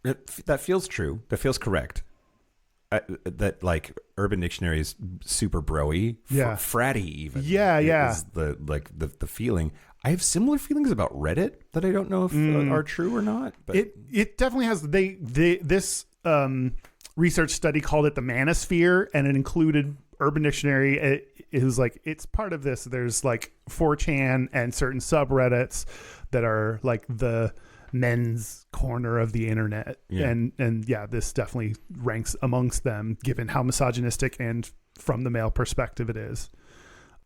That feels true. That feels correct. That like Urban Dictionary is super broy, fratty even. Yeah. Is the feeling. I have similar feelings about Reddit that I don't know if are true or not. But it definitely has. This research study called it the manosphere, and it included Urban Dictionary. It was like it's part of this. There's like 4chan and certain subreddits that are like the men's corner of the internet, and this definitely ranks amongst them given how misogynistic and from the male perspective it is.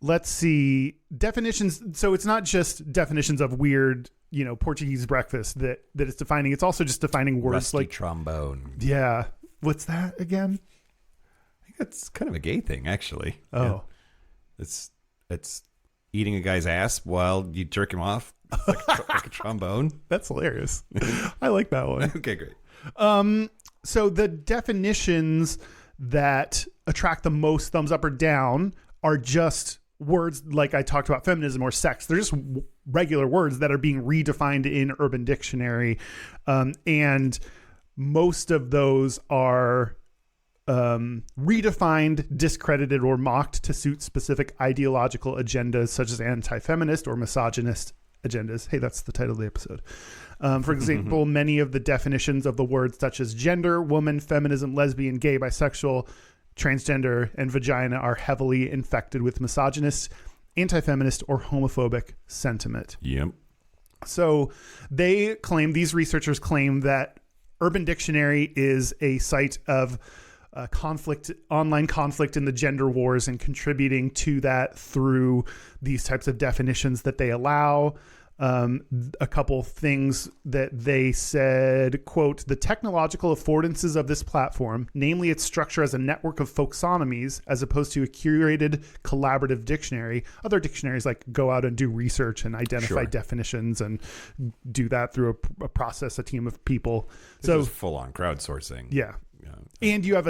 Let's see definitions. So it's not just definitions of weird, Portuguese breakfast that it's defining. It's also just defining words rusty like trombone. Yeah, what's that again? I think that's kind of a gay thing, actually. Oh, yeah. It's eating a guy's ass while you jerk him off. Like a trombone. That's hilarious. I like that one. Okay, great. So the definitions that attract the most thumbs up or down are just words like I talked about, feminism or sex. They're just regular words that are being redefined in Urban Dictionary. And most of those are redefined, discredited, or mocked to suit specific ideological agendas such as anti-feminist or misogynist agendas. Hey, that's the title of the episode. For example, many of the definitions of the words such as gender, woman, feminism, lesbian, gay, bisexual, transgender, and vagina are heavily infected with misogynist, anti-feminist, or homophobic sentiment. Yep. So these researchers claim that Urban Dictionary is a site of online conflict in the gender wars and contributing to that through these types of definitions that they allow. A couple things that they said, quote, the technological affordances of this platform, namely its structure as a network of folksonomies as opposed to a curated collaborative dictionary. Other dictionaries like go out and do research and identify definitions and do that through a process, a team of people. This is full on crowdsourcing. Yeah. And you have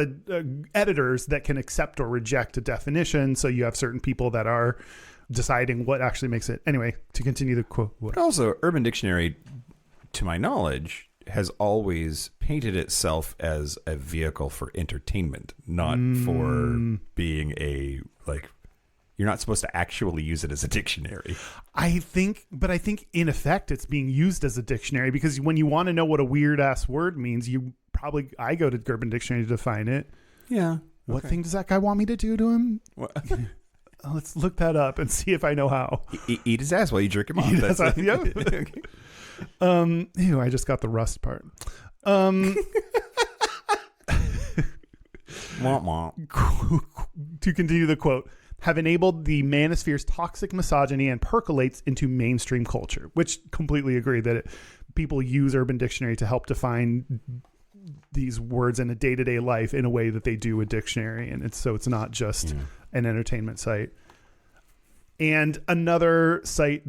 editors that can accept or reject a definition. So you have certain people that are deciding what actually makes it. Anyway, to continue the quote. But also, Urban Dictionary, to my knowledge, has always painted itself as a vehicle for entertainment, not for being you're not supposed to actually use it as a dictionary. I think in effect it's being used as a dictionary, because when you want to know what a weird ass word means, I go to Urban Dictionary to define it. Yeah. What thing does that guy want me to do to him? Let's look that up and see if I know how. Eat his ass while you jerk him off. That's it. Yep. Ew, I just got the rust part. Womp womp. To continue the quote, have enabled the manosphere's toxic misogyny and percolates into mainstream culture, which completely agree that people use Urban Dictionary to help define these words in a day-to-day life in a way that they do a dictionary. And it's not just an entertainment site. And another site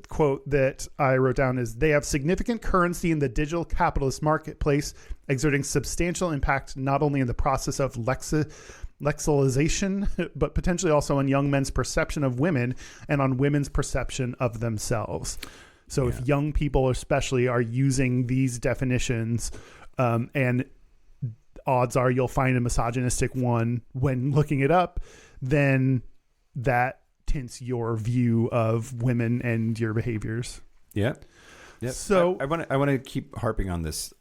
quote that I wrote down is, they have significant currency in the digital capitalist marketplace, exerting substantial impact not only in the process of lexicalization, but potentially also on young men's perception of women and on women's perception of themselves. So if young people especially are using these definitions, and odds are you'll find a misogynistic one when looking it up, then that tints your view of women and your behaviors. Yeah. Yeah. So I want to keep harping on this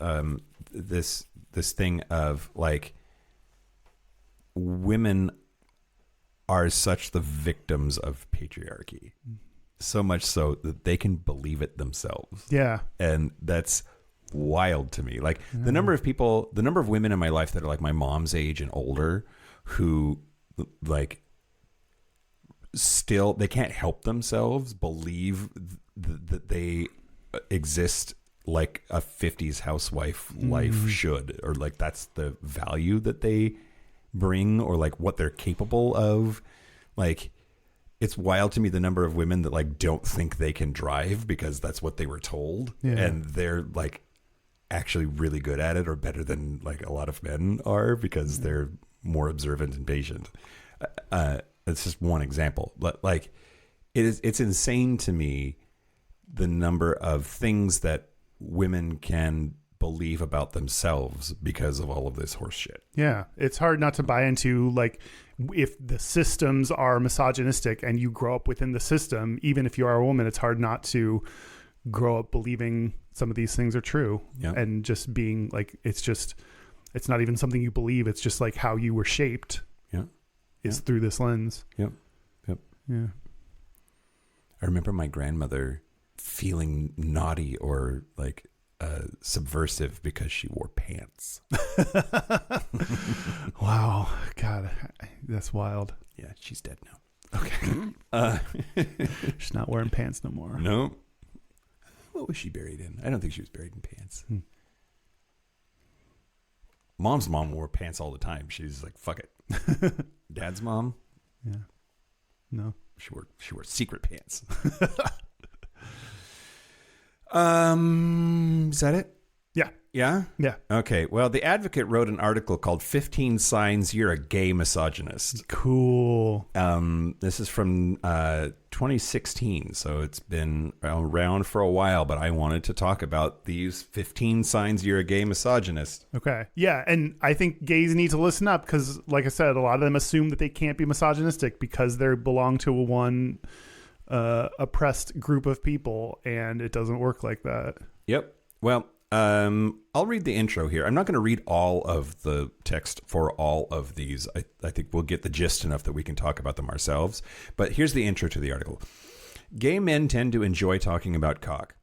this thing of like, women are such the victims of patriarchy, so much so that they can believe it themselves. Yeah. And that's wild to me. Like the number of women in my life that are like my mom's age and older, who like still, they can't help themselves believe that they exist like a 50s housewife life should, or like that's the value that they bring, or like what they're capable of. Like, it's wild to me the number of women that like don't think they can drive because that's what they were told, and they're like actually really good at it, or better than like a lot of men are, because they're more observant and patient. It's just one example, but like it's insane to me the number of things that women can believe about themselves because of all of this horse shit. Yeah, it's hard not to buy into, like, if the systems are misogynistic and you grow up within the system, even if you are a woman, it's hard not to grow up believing some of these things are true. Yeah. And just being like, it's not even something you believe. It's just like how you were shaped. Yeah. Is through this lens. Yep. Yeah. I remember my grandmother feeling naughty or like subversive because she wore pants. Wow. God, that's wild. Yeah, she's dead now. Okay. She's not wearing pants no more. No. What was she buried in? I don't think she was buried in pants. Mom's mom wore pants all the time. She's like, fuck it. Dad's mom? Yeah. No. She wore secret pants. Is that it? Yeah. Yeah? Yeah. Okay. Well, The Advocate wrote an article called 15 Signs You're a Gay Misogynist. Cool. This is from 2016, so it's been around for a while, but I wanted to talk about these 15 signs you're a gay misogynist. Okay. Yeah, and I think gays need to listen up because, like I said, a lot of them assume that they can't be misogynistic because they belong to one oppressed group of people, and it doesn't work like that. Yep. Well, I'll read the intro here. I'm not going to read all of the text for all of these. I think we'll get the gist enough that we can talk about them ourselves. But here's the intro to the article. Gay men tend to enjoy talking about cock.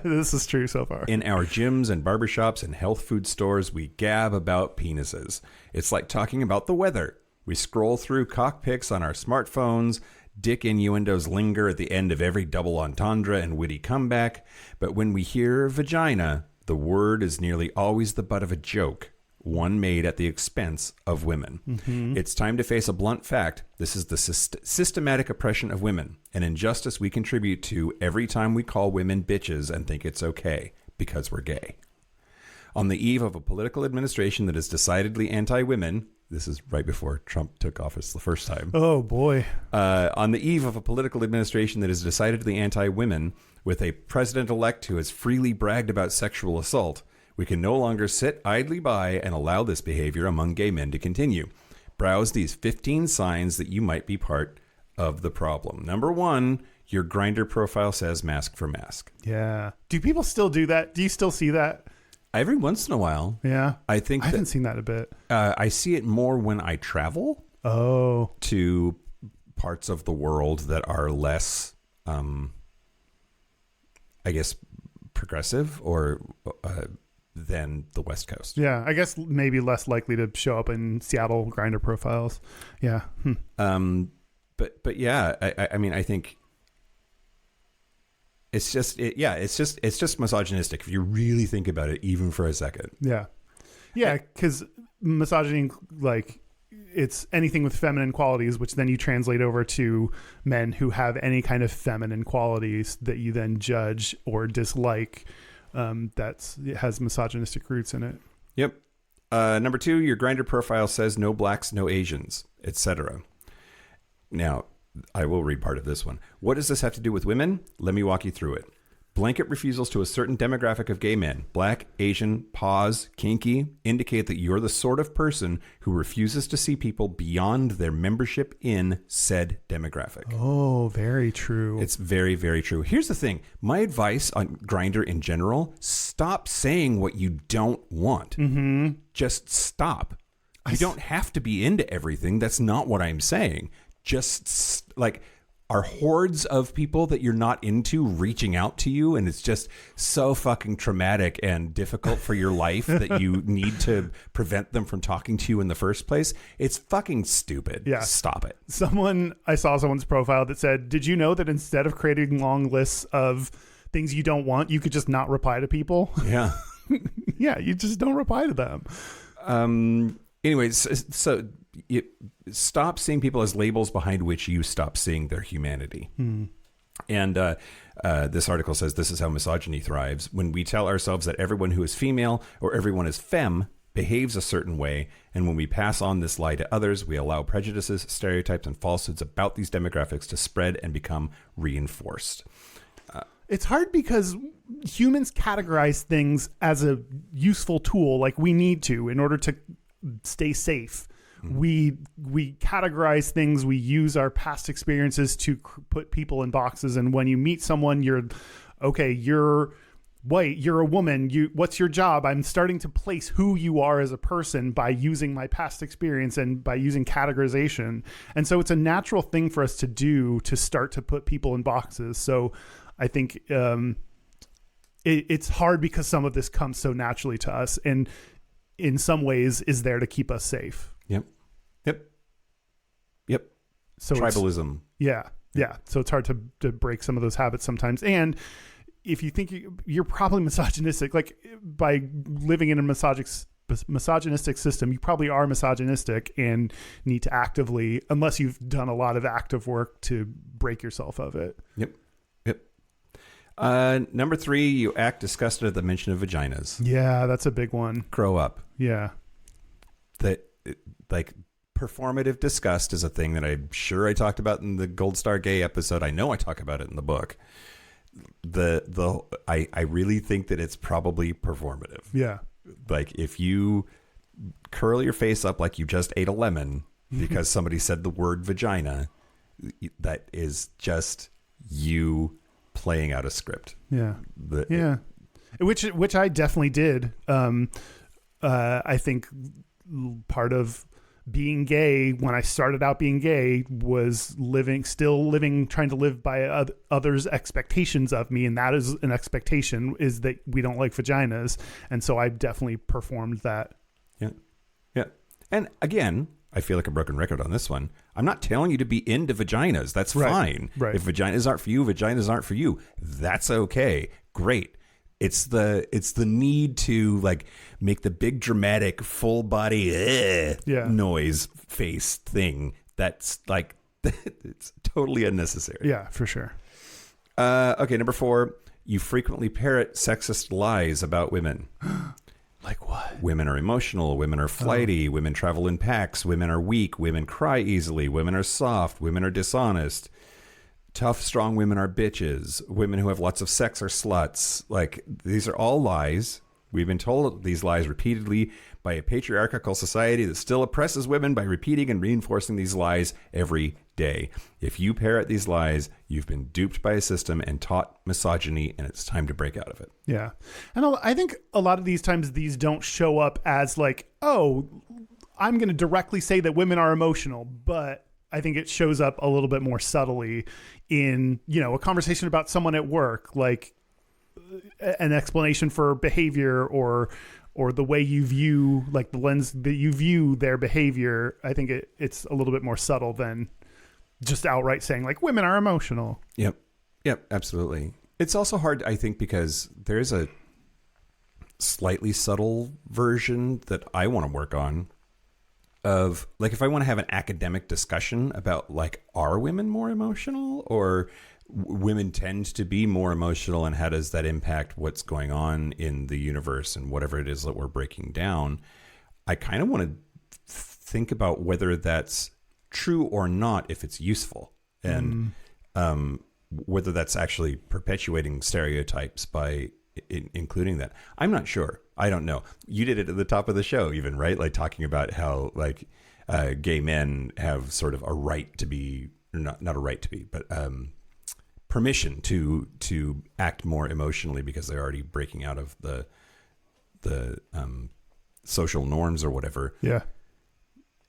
This is true so far. In our gyms and barbershops and health food stores, we gab about penises. It's like talking about the weather. We scroll through cock pics on our smartphones. Dick innuendos linger at the end of every double entendre and witty comeback, but when we hear vagina, the word is nearly always the butt of a joke, one made at the expense of women. Mm-hmm. It's time to face a blunt fact. This is the systematic oppression of women, an injustice we contribute to every time we call women bitches and think it's okay because we're gay. On the eve of a political administration that is decidedly anti-women, this is right before Trump took office the first time. Oh, boy. On the eve of a political administration that is decidedly anti-women, with a president-elect who has freely bragged about sexual assault, we can no longer sit idly by and allow this behavior among gay men to continue. Browse these 15 signs that you might be part of the problem. Number 1, your Grindr profile says mask for mask. Yeah. Do people still do that? Do you still see that? Every once in a while. Yeah. I haven't seen that a bit. I see it more when I travel. Oh. To parts of the world that are less, I guess, progressive or than the West Coast. Yeah, I guess maybe less likely to show up in Seattle Grindr profiles. Yeah. But yeah, I mean, I think it's just misogynistic if you really think about it, even for a second. Yeah. Yeah, because misogyny, like, it's anything with feminine qualities, which then you translate over to men who have any kind of feminine qualities that you then judge or dislike. It has misogynistic roots in it. Yep. Number 2, your Grindr profile says no blacks, no Asians, etc. Now, I will read part of this one. What does this have to do with women? Let me walk you through it. Blanket refusals to a certain demographic of gay men, black, Asian, pause, kinky, indicate that you're the sort of person who refuses to see people beyond their membership in said demographic. Oh, very true. It's very, very true. Here's the thing. My advice on Grindr in general, stop saying what you don't want. Mm-hmm. Just stop. You don't have to be into everything. That's not what I'm saying. Just like... are hordes of people that you're not into reaching out to you, and it's just so fucking traumatic and difficult for your life that you need to prevent them from talking to you in the first place. It's fucking stupid. Yeah. Stop it. I saw someone's profile that said, did you know that instead of creating long lists of things you don't want, you could just not reply to people? Yeah. Yeah, you just don't reply to them. Anyways, so you stop seeing people as labels behind which you stop seeing their humanity. And this article says this is how misogyny thrives. When we tell ourselves that everyone who is female or everyone is femme behaves a certain way, and when we pass on this lie to others, we allow prejudices, stereotypes, and falsehoods about these demographics to spread and become reinforced. It's hard because humans categorize things as a useful tool, like we need to in order to stay safe. We categorize things. We use our past experiences to put people in boxes. And when you meet someone, you're white, you're a woman. What's your job? I'm starting to place who you are as a person by using my past experience and by using categorization. And so it's a natural thing for us to do to start to put people in boxes. So I think it's hard because some of this comes so naturally to us, and in some ways is there to keep us safe. Yep. So tribalism. Yeah. So it's hard to break some of those habits sometimes. And if you think you're probably misogynistic, like by living in a misogynistic system, you probably are misogynistic and need to actively, unless you've done a lot of active work, to break yourself of it. Yep. Number 3, you act disgusted at the mention of vaginas. Yeah, that's a big one. Grow up. Yeah. Like performative disgust is a thing that I'm sure I talked about in the Gold Star Gay episode. I know I talk about it in the book. I really think that it's probably performative. Yeah. Like if you curl your face up like you just ate a lemon because somebody said the word vagina, that is just you playing out a script. Yeah. Which I definitely did. I think part of being gay, when I started out being gay, was trying to live by others' expectations of me. And that is an expectation, is that we don't like vaginas. And so I definitely performed that. Yeah. And again, I feel like a broken record on this one. I'm not telling you to be into vaginas. That's fine. Right. If vaginas aren't for you, vaginas aren't for you. That's okay. Great. It's the need to like make the big dramatic full body noise face thing. That's like, it's totally unnecessary. Yeah, for sure. Okay. Number 4, you frequently parrot sexist lies about women. Like what? Women are emotional. Women are flighty. Women travel in packs. Women are weak. Women cry easily. Women are soft. Women are dishonest. Tough, strong women are bitches. Women who have lots of sex are sluts. Like, these are all lies. We've been told these lies repeatedly by a patriarchal society that still oppresses women by repeating and reinforcing these lies every day. If you parrot these lies, you've been duped by a system and taught misogyny, and it's time to break out of it. Yeah. And I think a lot of these times these don't show up as like, oh, I'm going to directly say that women are emotional, but I think it shows up a little bit more subtly in, you know, a conversation about someone at work, like an explanation for behavior or the way you view, like the lens that you view their behavior. I think it's a little bit more subtle than just outright saying like women are emotional. Yep, absolutely. It's also hard, I think, because there's a slightly subtle version that I want to work on of, like, if I want to have an academic discussion about, like, are women more emotional, or women tend to be more emotional, and how does that impact what's going on in the universe and whatever it is that we're breaking down, I kind of want to think about whether that's true or not, if it's useful, and whether that's actually perpetuating stereotypes by including that. I'm not sure. I don't know. You did it at the top of the show even, right? Like talking about how like gay men have sort of a right to be, not a right to be, but permission to act more emotionally because they're already breaking out of the social norms or whatever. Yeah.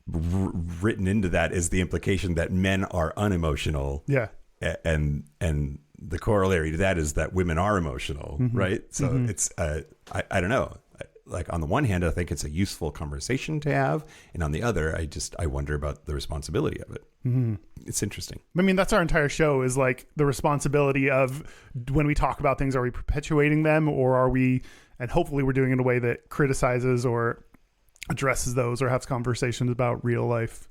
Written into that is the implication that men are unemotional. Yeah. And the corollary to that is that women are emotional, right? So it's, I don't know. Like, on the one hand, I think it's a useful conversation to have. And on the other, I wonder about the responsibility of it. It's interesting. I mean, that's our entire show, is like the responsibility of, when we talk about things, are we perpetuating them, or are we, and hopefully we're doing it in a way that criticizes or addresses those or has conversations about real life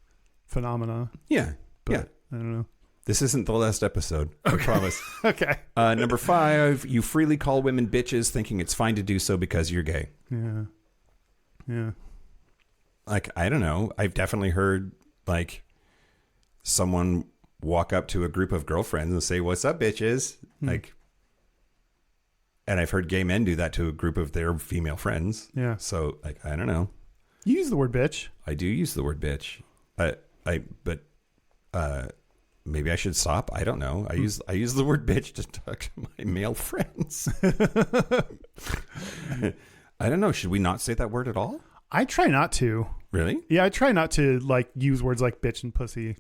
phenomena. Yeah. But I don't know. This isn't the last episode. I promise. Okay. Number 5, you freely call women bitches, thinking it's fine to do so because you're gay. Yeah. Like, I don't know. I've definitely heard like someone walk up to a group of girlfriends and say, "What's up, bitches?" Like, and I've heard gay men do that to a group of their female friends. Yeah. So, like, I don't know. You use the word bitch. I do use the word bitch. Maybe I should stop. I don't know. I use the word bitch to talk to my male friends. I don't know. Should we not say that word at all? I try not to. Really? Yeah, I try not to like use words like bitch and pussy.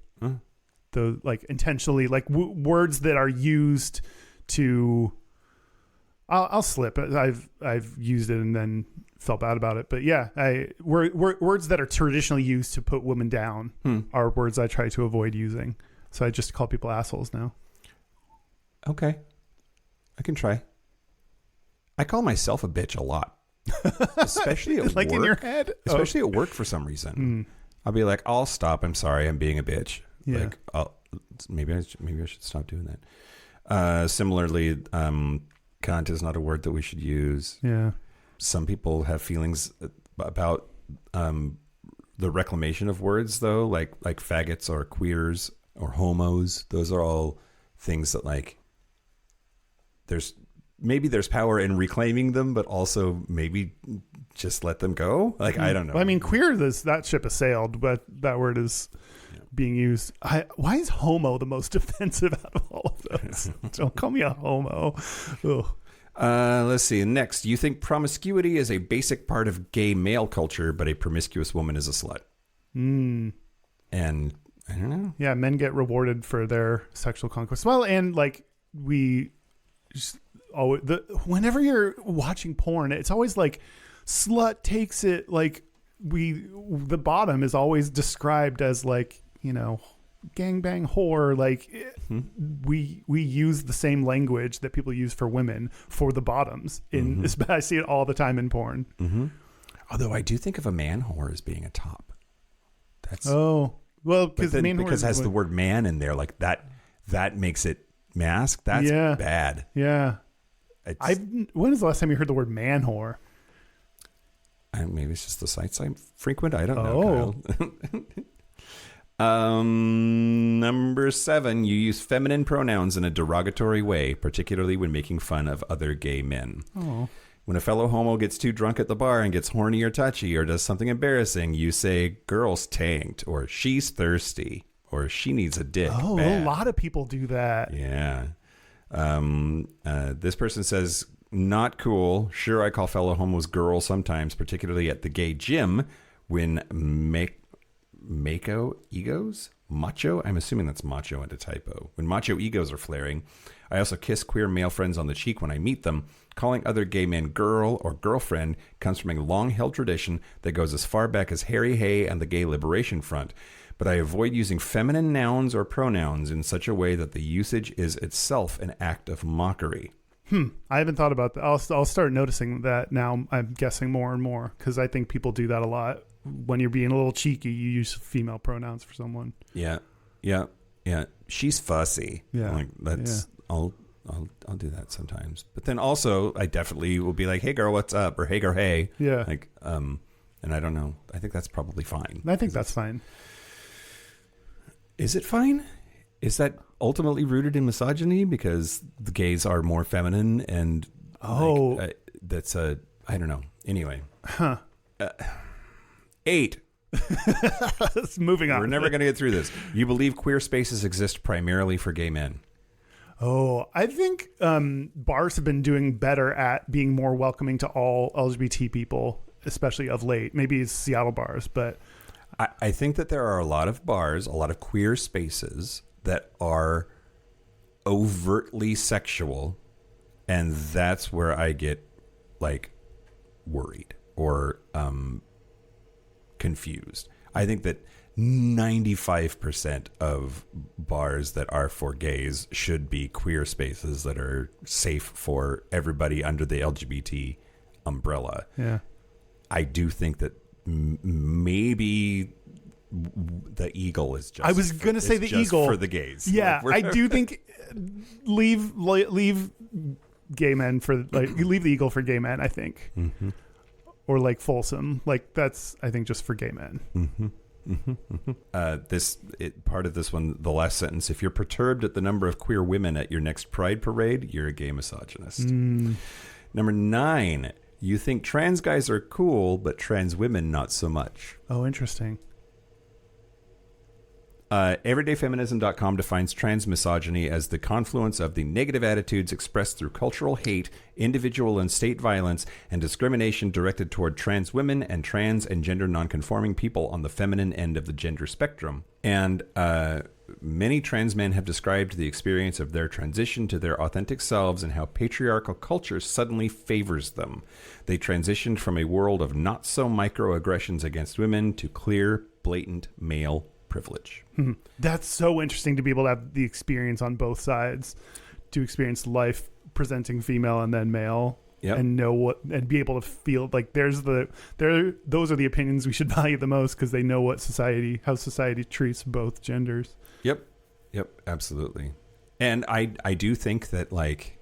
Though, like, intentionally, like words that are used to. I'll slip. I've used it and then felt bad about it. But yeah, words that are traditionally used to put women down are words I try to avoid using. So I just call people assholes now. Okay. I can try. I call myself a bitch a lot. Especially at like work. In your head? Especially at work for some reason. I'll be like, "I'll stop. I'm sorry. I'm being a bitch." Yeah. Like, maybe I should stop doing that. Similarly, cunt is not a word that we should use. Yeah. Some people have feelings about the reclamation of words, though, like faggots or queers or homos. Those are all things that, like, there's power in reclaiming them, but also maybe just let them go. Like, I don't know. Well, I mean, queer, that ship has sailed, but that word is being used. Why is homo the most offensive out of all of those? Don't call me a homo. Ugh. Let's see. Next, you think promiscuity is a basic part of gay male culture, but a promiscuous woman is a slut. And I don't know. Yeah, men get rewarded for their sexual conquest. Well, and like we just whenever you're watching porn, it's always like slut takes it. Like the bottom is always described as like, you know, gangbang whore. Like we use the same language that people use for women for the bottoms. I see it all the time in porn. Although I do think of a man whore as being a top. That's well, because it has the word man in there, like that makes it masked. That's bad. Yeah. When is the last time you heard the word man whore? maybe it's just the sites I frequent. I don't Oh. know, Kyle. Number 7, you use feminine pronouns in a derogatory way, particularly when making fun of other gay men. Oh. When a fellow homo gets too drunk at the bar and gets horny or touchy or does something embarrassing, you say, girl's tanked, or she's thirsty, or she needs a dick. Oh, bad. a lot of people do that. Yeah. This person says, not cool. Sure, I call fellow homos girl sometimes, particularly at the gay gym when macho egos? Macho? I'm assuming that's macho and a typo. When macho egos are flaring. I also kiss queer male friends on the cheek when I meet them. Calling other gay men girl or girlfriend comes from a long-held tradition that goes as far back as Harry Hay and the Gay Liberation Front. But I avoid using feminine nouns or pronouns in such a way that the usage is itself an act of mockery. I haven't thought about that. I'll start noticing that now. I'm guessing more and more because I think people do that a lot. When you're being a little cheeky, you use female pronouns for someone. Yeah. She's fussy. Yeah. Like that's I'll do that sometimes. But then also I definitely will be like, hey girl, what's up? Or hey girl, hey. Yeah. Like and I don't know. I think that's probably fine. I think that's fine. Is it fine? Is that ultimately rooted in misogyny because the gays are more feminine and that's I don't know. Anyway. 8. Moving on. We're never going to get through this. You believe queer spaces exist primarily for gay men. Oh, I think bars have been doing better at being more welcoming to all LGBT people, especially of late. Maybe it's Seattle bars, but I think that there are a lot of bars, a lot of queer spaces that are overtly sexual, and that's where I get like worried or confused. I think that 95% of bars that are for gays should be queer spaces that are safe for everybody under the LGBT umbrella. yeah. I do think that maybe the Eagle is just. I was going to say the Eagle for the gays. Yeah, Like, I do think leave gay men for leave the Eagle for gay men. I think, or like Folsom, like that's I think just for gay men. Part of this one, the last sentence: if you're perturbed at the number of queer women at your next Pride parade, you're a gay misogynist. Number 9. You think trans guys are cool, but trans women not so much. Oh, interesting. Everydayfeminism.com defines trans misogyny as the confluence of the negative attitudes expressed through cultural hate, individual and state violence, and discrimination directed toward trans women and trans and gender nonconforming people on the feminine end of the gender spectrum. And many trans men have described the experience of their transition to their authentic selves and how patriarchal culture suddenly favors them. They transitioned from a world of not so microaggressions against women to clear, blatant male privilege. That's so interesting to be able to have the experience on both sides, to experience life presenting female and then male. Yep. And know what, and be able to feel like those are the opinions we should value the most because they know how society treats both genders. Yep, absolutely. And I do think that, like,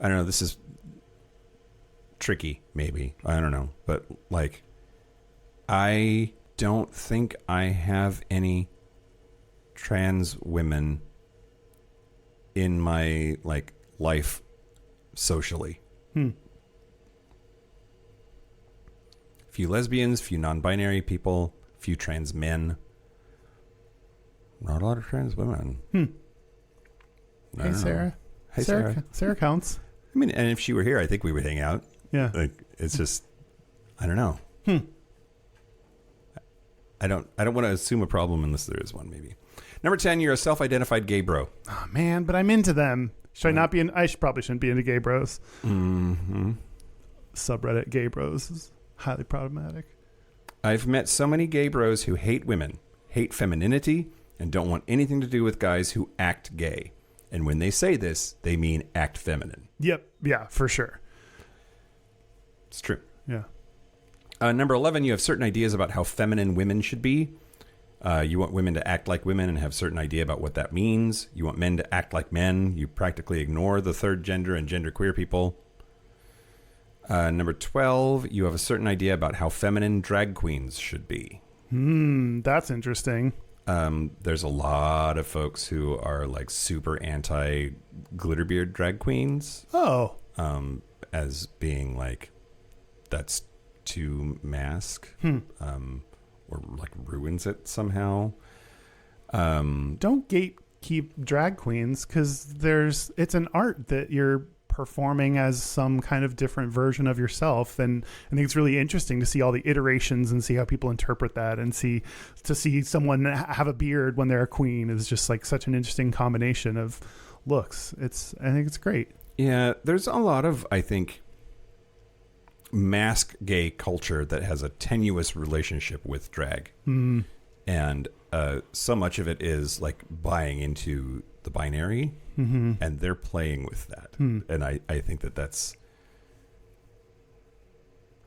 I don't know, this is tricky, maybe. I don't know. But, like, I don't think I have any trans women in my, like, life socially. Few lesbians, few non-binary people, few trans men. Not a lot of trans women. Hey, don't know. Sarah. Hey, Sarah. Sarah counts. I mean, and if she were here, I think we would hang out. Yeah. Like, it's just, I don't know. I don't want to assume a problem unless there is one, maybe. Number 10, you're a self-identified gay bro. Oh, man, but I'm into them. Should I not be in? Probably shouldn't be into gay bros. Subreddit gay bros is highly problematic. I've met so many gay bros who hate women, hate femininity, and don't want anything to do with guys who act gay. And when they say this, they mean act feminine. Yep. Yeah, for sure. It's true. Yeah. Number 11, you have certain ideas about how feminine women should be. You want women to act like women and have certain idea about what that means. You want men to act like men. You practically ignore the third gender and genderqueer people. Number 12, you have a certain idea about how feminine drag queens should be. That's interesting. There's a lot of folks who are like super anti glitterbeard drag queens. Oh. As being like, that's too mask, or like ruins it somehow. Don't gatekeep drag queens, because it's an art that you're performing as some kind of different version of yourself, and I think it's really interesting to see all the iterations and see how people interpret that, and see someone have a beard when they're a queen is just like such an interesting combination of looks. I think it's great. Yeah, there's a lot of, I think, mask gay culture that has a tenuous relationship with drag. And so much of it is like buying into the binary, and they're playing with that. And I think that's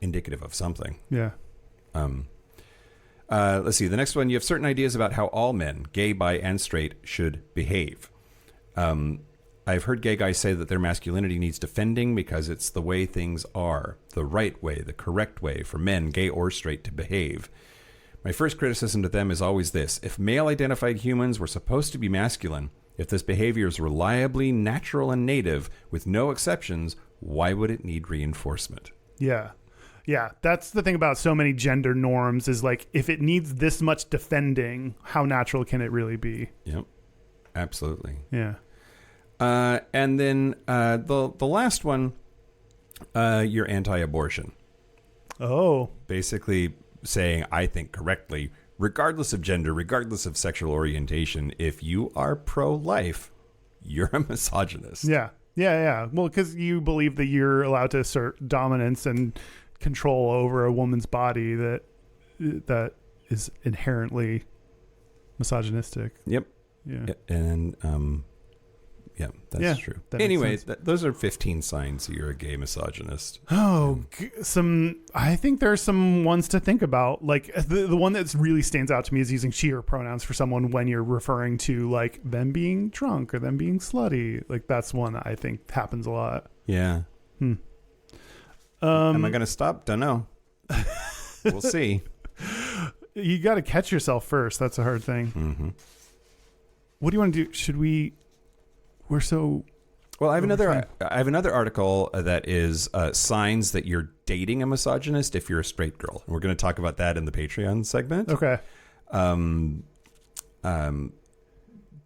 indicative of something. Yeah. Let's see. The next one, you have certain ideas about how all men, gay, bi, and straight, should behave. I've heard gay guys say that their masculinity needs defending because it's the way things are, the right way, the correct way for men, gay or straight, to behave. My first criticism to them is always this: if male-identified humans were supposed to be masculine, if this behavior is reliably natural and native, with no exceptions, why would it need reinforcement? Yeah. Yeah, that's the thing about so many gender norms, is like, if it needs this much defending, how natural can it really be? Yep, absolutely. Yeah. And then the last one, you're anti-abortion. Oh. Basically saying, I think correctly, regardless of gender, regardless of sexual orientation, if you are pro-life, you're a misogynist. Yeah. Yeah, yeah. Well, because you believe that you're allowed to assert dominance and control over a woman's body that is inherently misogynistic. Yep. Yeah. And yeah, that's true. That makes Anyway, sense. those are 15 signs that you're a gay misogynist. Oh, I think there's some ones to think about. Like the one that really stands out to me is using she, her pronouns for someone when you're referring to like them being drunk or them being slutty. Like that's one that I think happens a lot. Yeah. Am I going to stop? Don't know. We'll see. You got to catch yourself first. That's a hard thing. Mm-hmm. What do you want to do? We're so... Well, I have another article that is signs that you're dating a misogynist if you're a straight girl. And we're going to talk about that in the Patreon segment. Okay.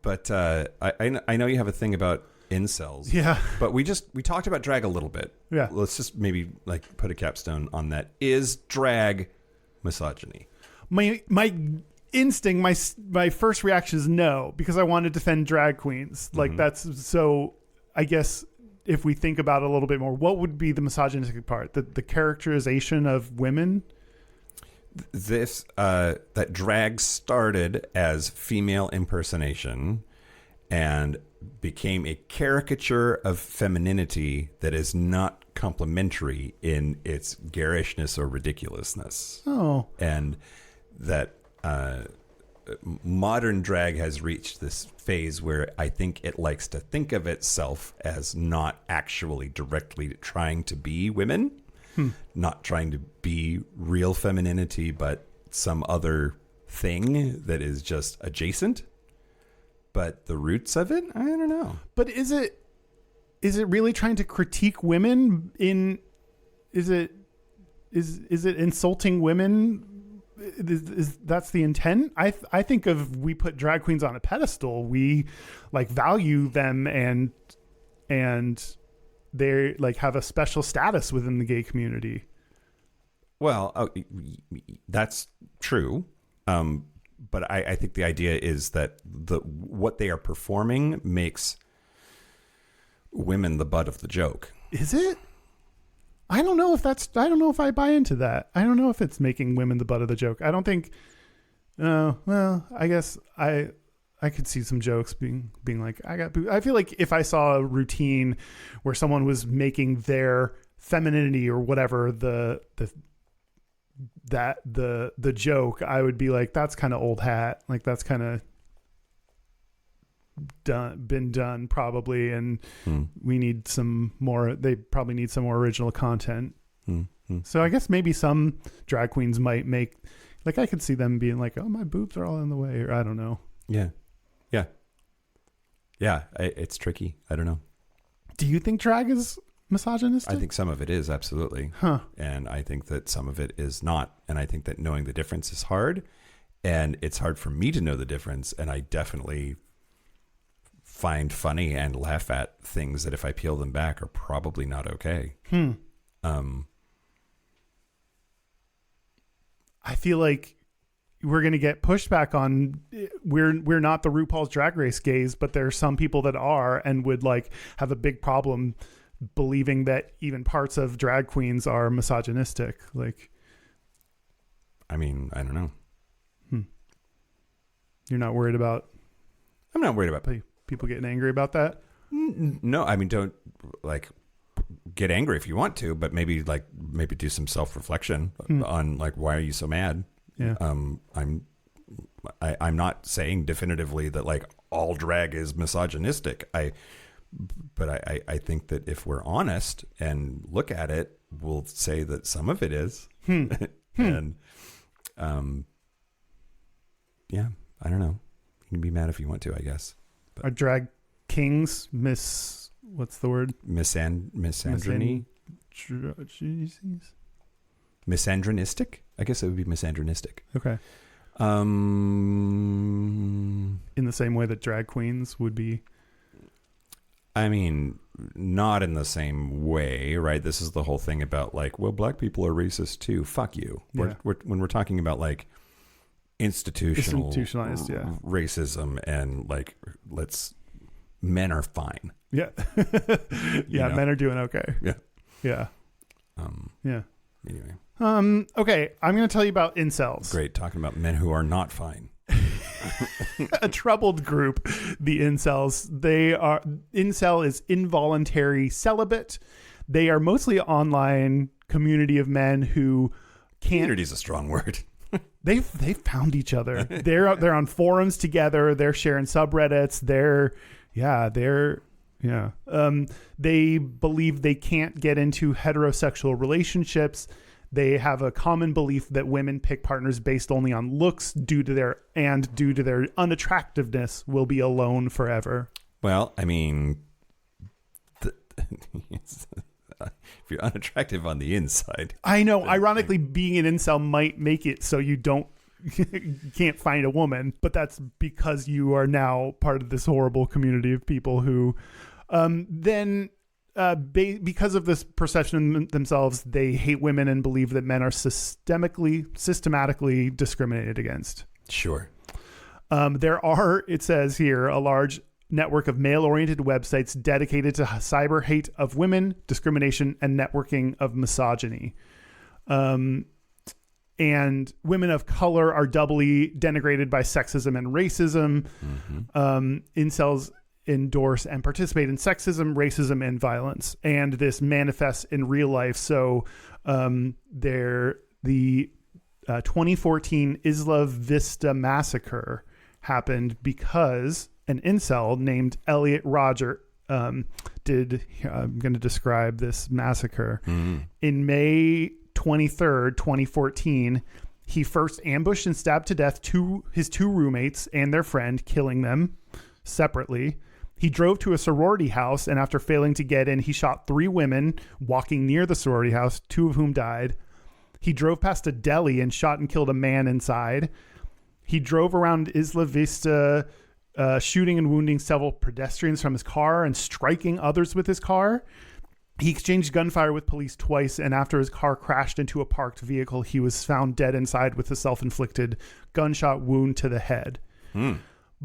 But I know you have a thing about incels. Yeah. But we talked about drag a little bit. Yeah. Let's just maybe like put a capstone on that. Is drag misogyny? My instinct, my first reaction is no, because I want to defend drag queens. Like that's so. I guess if we think about it a little bit more, what would be the misogynistic part? The characterization of women. This that drag started as female impersonation and became a caricature of femininity that is not complimentary in its garishness or ridiculousness. Oh, and that modern drag has reached this phase where I think it likes to think of itself as not actually directly trying to be women, not trying to be real femininity, but some other thing that is just adjacent. But the roots of it, I don't know. but is it really trying to critique women? Is it insulting women? Is that's the intent? I think we put drag queens on a pedestal. We like value them and they like have a special status within the gay community. Well, that's true. But I think the idea is that what they are performing makes women the butt of the joke. Is it? I don't know if I buy into that. I don't know if it's making women the butt of the joke. I don't think. Well, I guess I could see some jokes being like, I feel like if I saw a routine where someone was making their femininity or whatever the joke, I would be like, that's kind of old hat. Like that's kind of been done probably, and we need some more. They probably need some more original content. So I guess maybe some drag queens might make, like, I could see them being like, oh, my boobs are all in the way, or I don't know. Yeah. It's tricky. I don't know. Do you think drag is misogynistic? I think some of it is, absolutely. Huh. And I think that some of it is not. And I think that knowing the difference is hard. And it's hard for me to know the difference. And I definitely find funny and laugh at things that if I peel them back are probably not okay. I feel like we're going to get pushback on we're not the RuPaul's Drag Race gays, but there are some people that are and would like have a big problem believing that even parts of drag queens are misogynistic. Like, I mean, I don't know. You're not worried about I'm not worried about people getting angry about that? No, I mean, don't like get angry if you want to, but maybe do some self-reflection on like, why are you so mad? Yeah. I'm not saying definitively that like all drag is misogynistic. But I think that if we're honest and look at it, we'll say that some of it is. And yeah, I don't know. You can be mad if you want to, I guess. But Are drag kings what's the word? misandrony? Misandronistic? I guess it would be misandronistic. Okay. In the same way that drag queens would be. I mean, not in the same way, right? This is the whole thing about like, well, black people are racist too. Fuck you. Yeah. When we're talking about like Institutionalized, yeah. racism and like, men are fine. Yeah. Yeah, men are doing okay. Yeah. Yeah. Yeah. Anyway. Okay, I'm going to tell you about incels. Great, talking about men who are not fine. A troubled group, the incels. Incel is involuntary celibate. They are mostly an online community of men who can't. Community is a strong word. They've found each other. They're on forums together. They're sharing subreddits. They believe they can't get into heterosexual relationships. They have a common belief that women pick partners based only on looks due to their unattractiveness will be alone forever. Well, I mean, if you're unattractive on the inside. I know. Ironically, being an incel might make it so you can't find a woman, but that's because you are now part of this horrible community of people who because of this perception themselves, they hate women and believe that men are systematically discriminated against. Sure. There are, it says here, a large network of male-oriented websites dedicated to cyber hate of women, discrimination, and networking of misogyny. And women of color are doubly denigrated by sexism and racism. Incels endorse and participate in sexism, racism, and violence, and this manifests in real life. So the 2014 Isla Vista massacre happened because an incel named Elliot Roger I'm going to describe this massacre. In May 23rd, 2014, he first ambushed and stabbed to death his two roommates and their friend, killing them separately. He drove to a sorority house, and after failing to get in, he shot 3 women walking near the sorority house, 2 of whom died. He drove past a deli and shot and killed a man inside. He drove around Isla Vista, shooting and wounding several pedestrians from his car and striking others with his car. He exchanged gunfire with police twice, and after his car crashed into a parked vehicle, he was found dead inside with a self-inflicted gunshot wound to the head.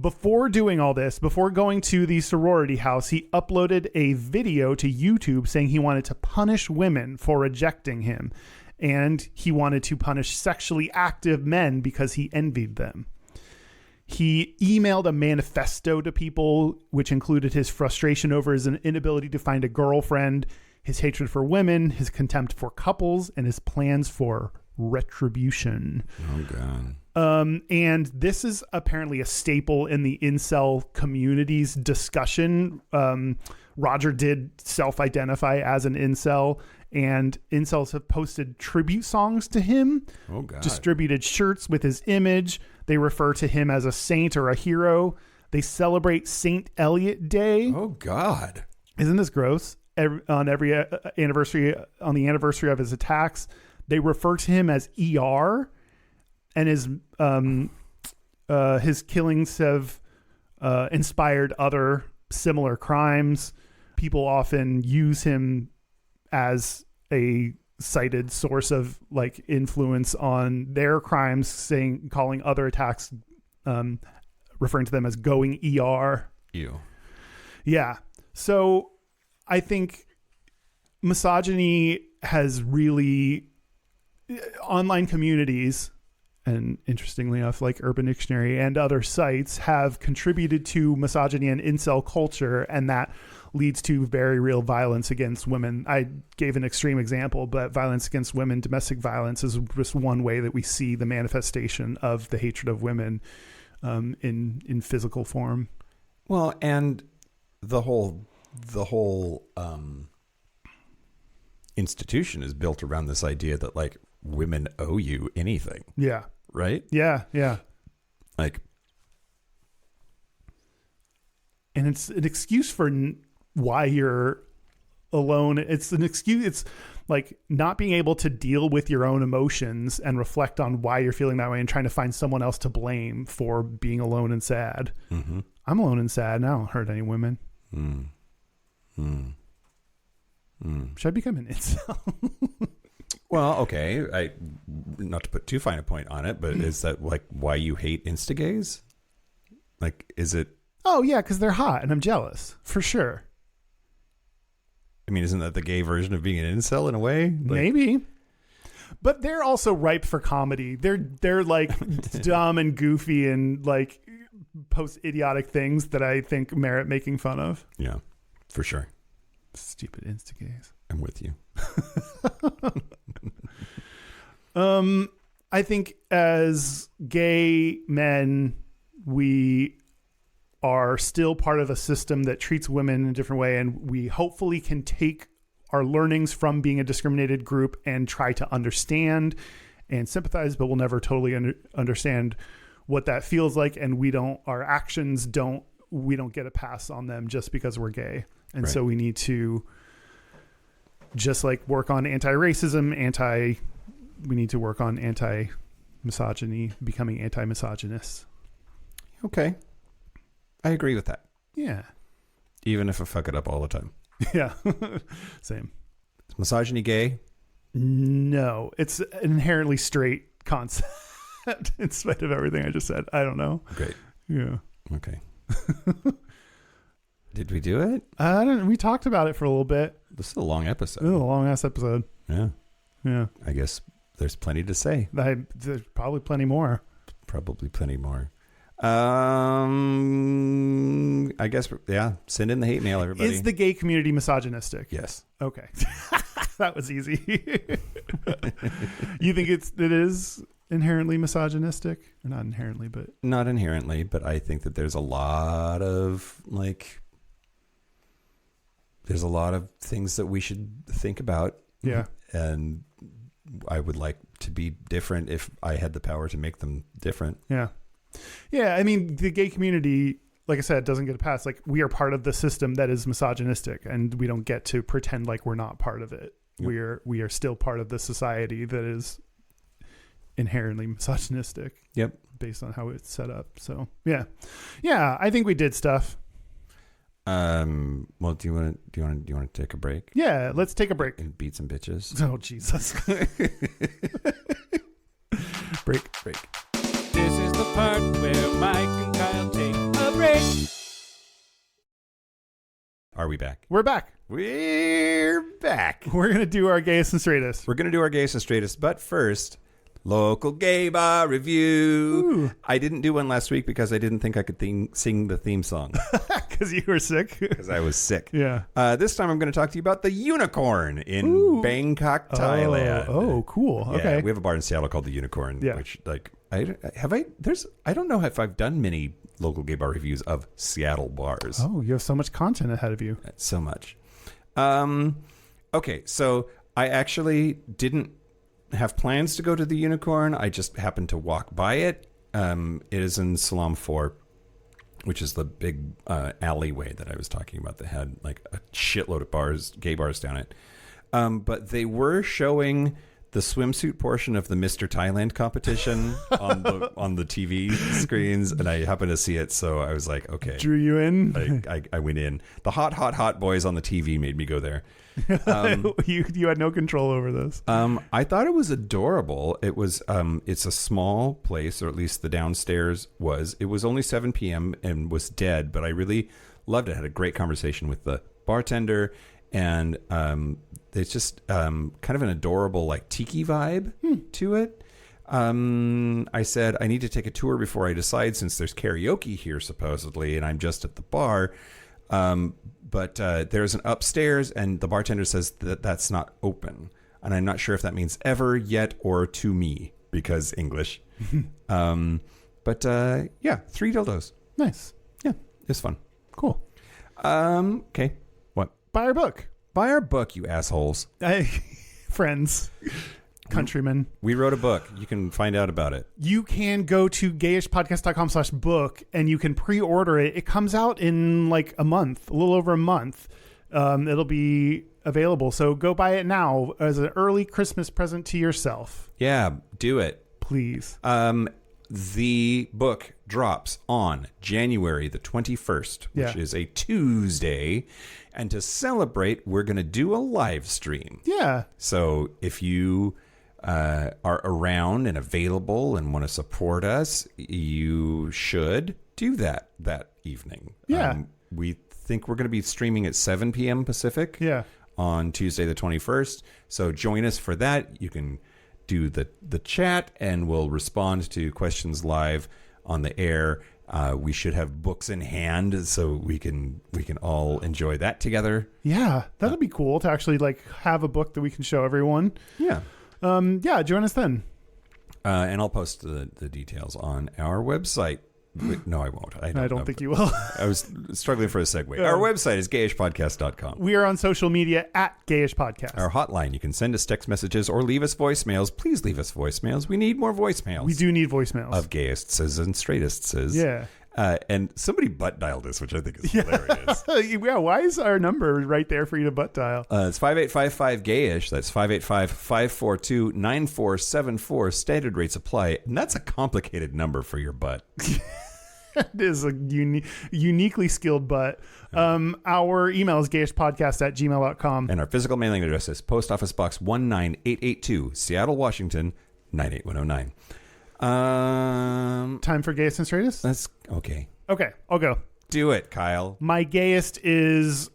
Before doing all this, before going to the sorority house, he uploaded a video to YouTube saying he wanted to punish women for rejecting him. And he wanted to punish sexually active men because he envied them. He emailed a manifesto to people, which included his frustration over his inability to find a girlfriend, his hatred for women, his contempt for couples, and his plans for retribution. Oh, God. And this is apparently a staple in the incel community's discussion. Roger did self-identify as an incel, And incels have posted tribute songs to him, Oh, God. distributed shirts with his image. They refer to him as a saint or a hero. They celebrate Saint Elliot Day. Oh, God. Isn't this gross? On the anniversary of his attacks, they refer to him as ER, and his killings have inspired other similar crimes. People often use him as a cited source of like influence on their crimes, calling other attacks, referring to them as going ER. Ew. Yeah. So I think misogyny has really, online communities, and interestingly enough, like Urban Dictionary and other sites, have contributed to misogyny and incel culture, and that leads to very real violence against women. I gave an extreme example, but violence against women, domestic violence, is just one way that we see the manifestation of the hatred of women in physical form. Well, and the whole institution is built around this idea that like women owe you anything. Yeah. Right? Yeah. Yeah. Like, and it's an excuse for why you're alone. It's an excuse. It's like not being able to deal with your own emotions and reflect on why you're feeling that way and trying to find someone else to blame for being alone and sad. mm-hmm. I'm alone and sad, and I don't hurt any women. Should I become an incel? Well, okay. Not to put too fine a point on it, but is that like why you hate insta-gays? Like, is it? Oh yeah, because they're hot and I'm jealous for sure. I mean, isn't that the gay version of being an incel in a way? Like, maybe. But they're also ripe for comedy. They're like dumb and goofy and like post idiotic things that I think merit making fun of. yeah, for sure. Stupid insta-gays. I'm with you. I think as gay men, we are still part of a system that treats women in a different way, and we hopefully can take our learnings from being a discriminated group and try to understand and sympathize, but we'll never totally understand what that feels like, and we don't get a pass on them just because we're gay. And so we need to just like work on anti-racism, we need to work on anti-misogyny, becoming anti-misogynists. Okay. I agree with that. Yeah. Even if I fuck it up all the time. Yeah. Same. Is misogyny gay? No, it's an inherently straight concept in spite of everything I just said. I don't know. Great. Yeah. Okay. Did we do it? We talked about it for a little bit. This is a long episode. This is a long ass episode. Yeah. Yeah. I guess there's plenty to say. There's probably plenty more. Probably plenty more. I guess, yeah. Send in the hate mail, everybody. Is the gay community misogynistic? Yes. Okay. That was easy. You think it is inherently misogynistic? Or not inherently, but... Not inherently, but I think that there's a lot of, there's a lot of things that we should think about. Yeah. And I would like to be different if I had the power to make them different. Yeah. Yeah, I mean, the gay community, like I said, doesn't get a pass. Like, we are part of the system that is misogynistic, and we don't get to pretend like we're not part of it. Yep. We are still part of the society that is inherently misogynistic. Yep. Based on how it's set up. So, yeah. Yeah, I think we did stuff. Well, do you want to take a break? Yeah, let's take a break and beat some bitches. Oh, Jesus. Break. This is the part where Mike and Kyle take a break. Are we back? We're back. We're back. We're going to do our Gayest and Straightest. We're going to do our Gayest and Straightest, but first, local gay bar review. Ooh. I didn't do one last week because I didn't think I could sing the theme song. Because you were sick? Because I was sick. Yeah. This time I'm going to talk to you about the Unicorn in Bangkok, Thailand. Oh, cool. Yeah, okay. we have a bar in Seattle called the Unicorn, Yeah. which I don't know if I've done many local gay bar reviews of Seattle bars. Oh, you have so much content ahead of you. So much. Okay, so I actually didn't have plans to go to the Unicorn. I just happened to walk by it. It is in Salam 4, which is the big alleyway that I was talking about that had like a shitload of bars, gay bars down it. But they were showing the swimsuit portion of the Mr. Thailand competition on the TV screens, and I happened to see it, so I was like, okay. Drew you in? I went in. The hot boys on the TV made me go there. You had no control over this. I thought it was adorable. It was it's a small place, or at least the downstairs was. It was only 7 p.m. and was dead, but I really loved it. I had a great conversation with the bartender, and it's just kind of an adorable like tiki vibe to it. I said I need to take a tour before I decide, since there's karaoke here supposedly, and I'm just at the bar. But there's an upstairs, and the bartender says that that's not open. And I'm not sure if that means ever, yet, or to me, because English. But yeah, 3 dildos. Nice. Yeah, it's fun. Cool. Okay. What? Buy our book. Buy our book, you assholes. Friends. Countrymen. We wrote a book. You can find out about it. You can go to gayishpodcast.com/book and you can pre-order it. It comes out in like a month, a little over a month. It'll be available. So go buy it now as an early Christmas present to yourself. Yeah, do it. Please. The book drops on January the 21st, which is a Tuesday. And to celebrate, we're going to do a live stream. Yeah. So if you are around and available and want to support us, you should do that evening. Yeah. We think we're going to be streaming at 7 p.m. Pacific on Tuesday the 21st. So join us for that. You can do the chat, and we'll respond to questions live on the air. We should have books in hand, so we can all enjoy that together. Yeah, that'll be cool to actually like have a book that we can show everyone. Yeah. Join us then. And I'll post the details on our website. No, I won't. I don't think you will. I was struggling for a segue. Our website is gayishpodcast.com. We are on social media at Gayish Podcast. Our hotline, you can send us text messages or leave us voicemails. Please leave us voicemails. We need more voicemails. We do need voicemails. Of Gayests and Straightests. Yeah. And somebody butt dialed us, which I think is hilarious. Yeah, why is our number right there for you to butt dial? It's 5855-GAYISH. That's 585-542-9474. Standard rates apply. And that's a complicated number for your butt. It is a uniquely skilled butt. Our email is gayishpodcast@gmail.com. And our physical mailing address is Post Office Box 19882, Seattle, Washington, 98109. Time for Gayest and Straightest? That's okay. Okay, I'll go. Do it, Kyle. My gayest is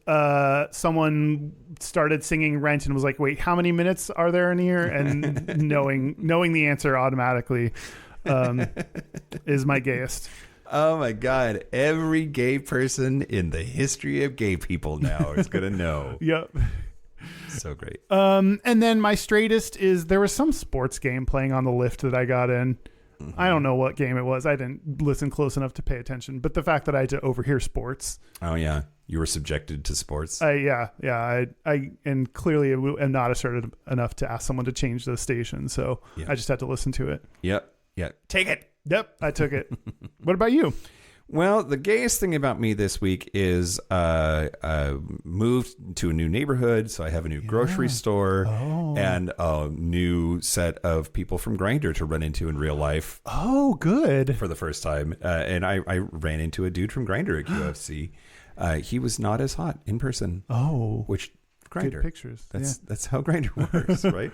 someone started singing Rent and was like, wait, how many minutes are there in here? And knowing the answer automatically is my gayest. Oh my God. Every gay person in the history of gay people now is going to know. Yep. So great. And then my straightest is there was some sports game playing on the lift that I got in. Mm-hmm. I don't know what game it was. I didn't listen close enough to pay attention. But the fact that I had to overhear sports. Oh, yeah. You were subjected to sports. Yeah. I and clearly am not assertive enough to ask someone to change the station. So I just had to listen to it. Yep. Take it. Yep. I took it. What about you? Well, the gayest thing about me this week is moved to a new neighborhood, so I have a new grocery store and a new set of people from Grindr to run into in real life. Oh, good. For the first time. And I ran into a dude from Grindr at QFC. He was not as hot in person. Oh. Which, Grindr. Good pictures. That's how Grindr works, right?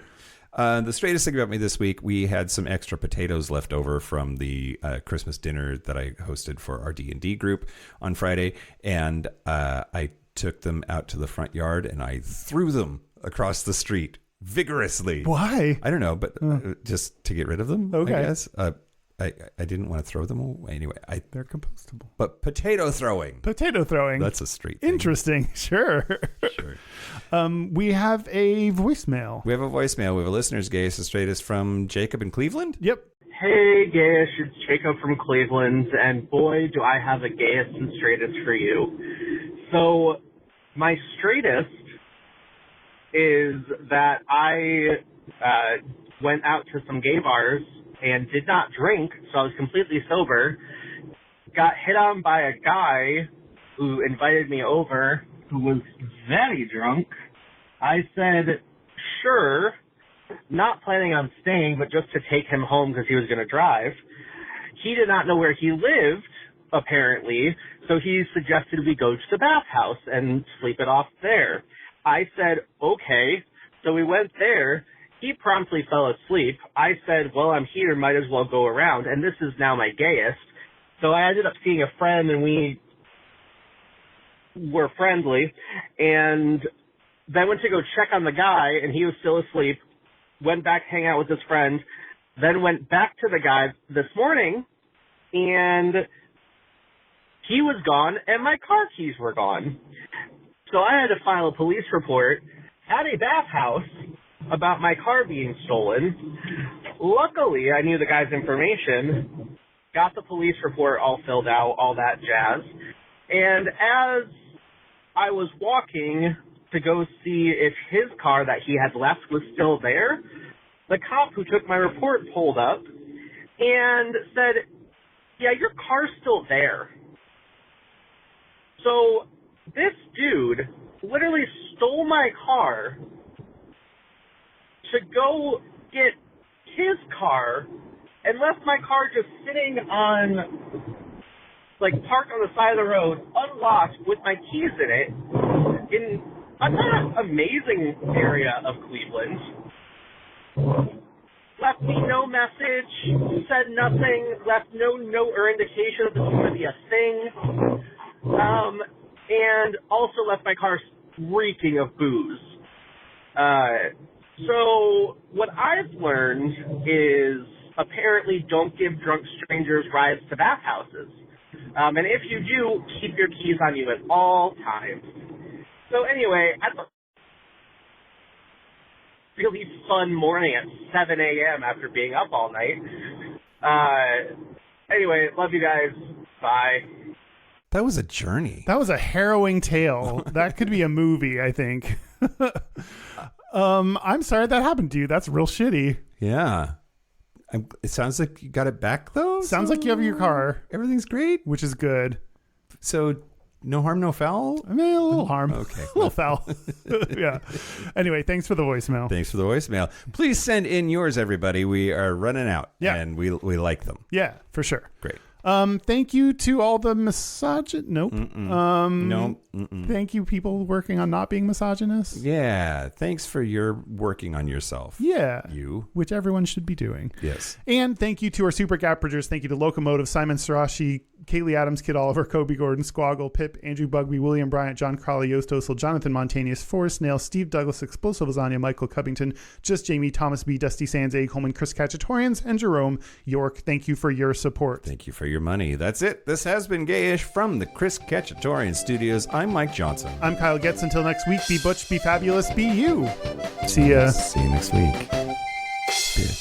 The straightest thing about me this week, we had some extra potatoes left over from the Christmas dinner that I hosted for our D&D group on Friday, and I took them out to the front yard and I threw them across the street vigorously. Why? I don't know, but just to get rid of them, okay. I guess. I didn't want to throw them away anyway. They're compostable. But potato throwing. That's a street thing. Interesting. Sure. We have a voicemail. We have a listener's Gayest and Straightest from Jacob in Cleveland. Yep. Hey, Gayish, it's Jacob from Cleveland, and boy, do I have a Gayest and Straightest for you. So, my straightest is that I went out to some gay bars and did not drink, so I was completely sober. Got hit on by a guy who invited me over, who was very drunk. I said, sure, not planning on staying, but just to take him home because he was going to drive. He did not know where he lived, apparently, so he suggested we go to the bathhouse and sleep it off there. I said, okay. So we went there. He promptly fell asleep. I said, well, I'm here, might as well go around. And this is now my Gayest. So I ended up seeing a friend, and we were friendly. And then went to go check on the guy, and he was still asleep. Went back to hang out with his friend. Then went back to the guy this morning, and he was gone, and my car keys were gone. So I had to file a police report at a bathhouse about my car being stolen. Luckily, I knew the guy's information, got the police report all filled out, all that jazz. And as I was walking to go see if his car that he had left was still there, the cop who took my report pulled up and said, yeah, your car's still there. So this dude literally stole my car to go get his car and left my car just sitting on, like, parked on the side of the road, unlocked, with my keys in it, in a not amazing area of Cleveland. Left me no message, said nothing, left no note or indication that this was going to be a thing, and also left my car reeking of booze. So what I've learned is apparently don't give drunk strangers rides to bathhouses. And if you do, keep your keys on you at all times. So anyway, I thought really fun morning at 7 a.m. after being up all night. Anyway, love you guys. Bye. That was a journey. That was a harrowing tale. That could be a movie, I think. I'm sorry that happened to you. That's real shitty. Yeah. It sounds like you got it back, though. Sounds like you have your car. Everything's great. Which is good. So no harm, no foul? I mean, a little harm. Okay. A little foul. Yeah. Anyway, thanks for the voicemail. Thanks for the voicemail. Please send in yours, everybody. We are running out. Yeah. And we like them. Yeah, for sure. Great. Thank you to all the Nope. No. Thank you, people working on not being misogynist. Yeah. Thanks for your working on yourself. Yeah. You. Which everyone should be doing. Yes. And thank you to our super gap producers. Thank you to Locomotive, Simon Sarashi, Kaylee Adams, Kid Oliver, Kobe Gordon, Squoggle, Pip, Andrew Bugby, William Bryant, John Crowley, Yost Osel, Jonathan Montanius, Forrest Nail, Steve Douglas, Explosive Lasagna, Michael Covington, Just Jamie, Thomas B, Dusty Sands, A. Coleman, Chris Cacciatorians, and Jerome York. Thank you for your support. Thank you for your money. That's it. This has been Gayish from the Chris Cacciatorian Studios. I'm Mike Johnson. I'm Kyle Getz. Until next week, be butch, be fabulous, be you. See ya. See you next week. Bitch.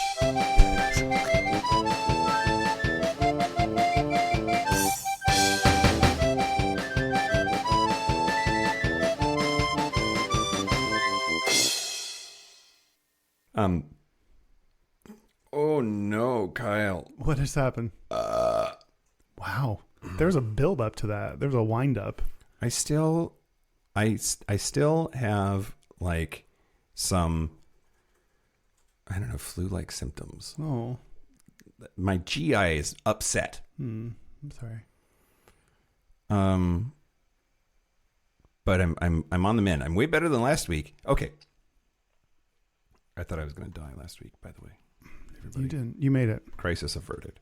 Oh no, Kyle. What has happened? Wow. There's a build up to that. There's a wind up. I still have like some, I don't know, flu-like symptoms. Oh. My GI is upset. I'm sorry. But I'm on the mend. I'm way better than last week. Okay. I thought I was going to die last week, by the way. Everybody. You didn't. You made it. Crisis averted.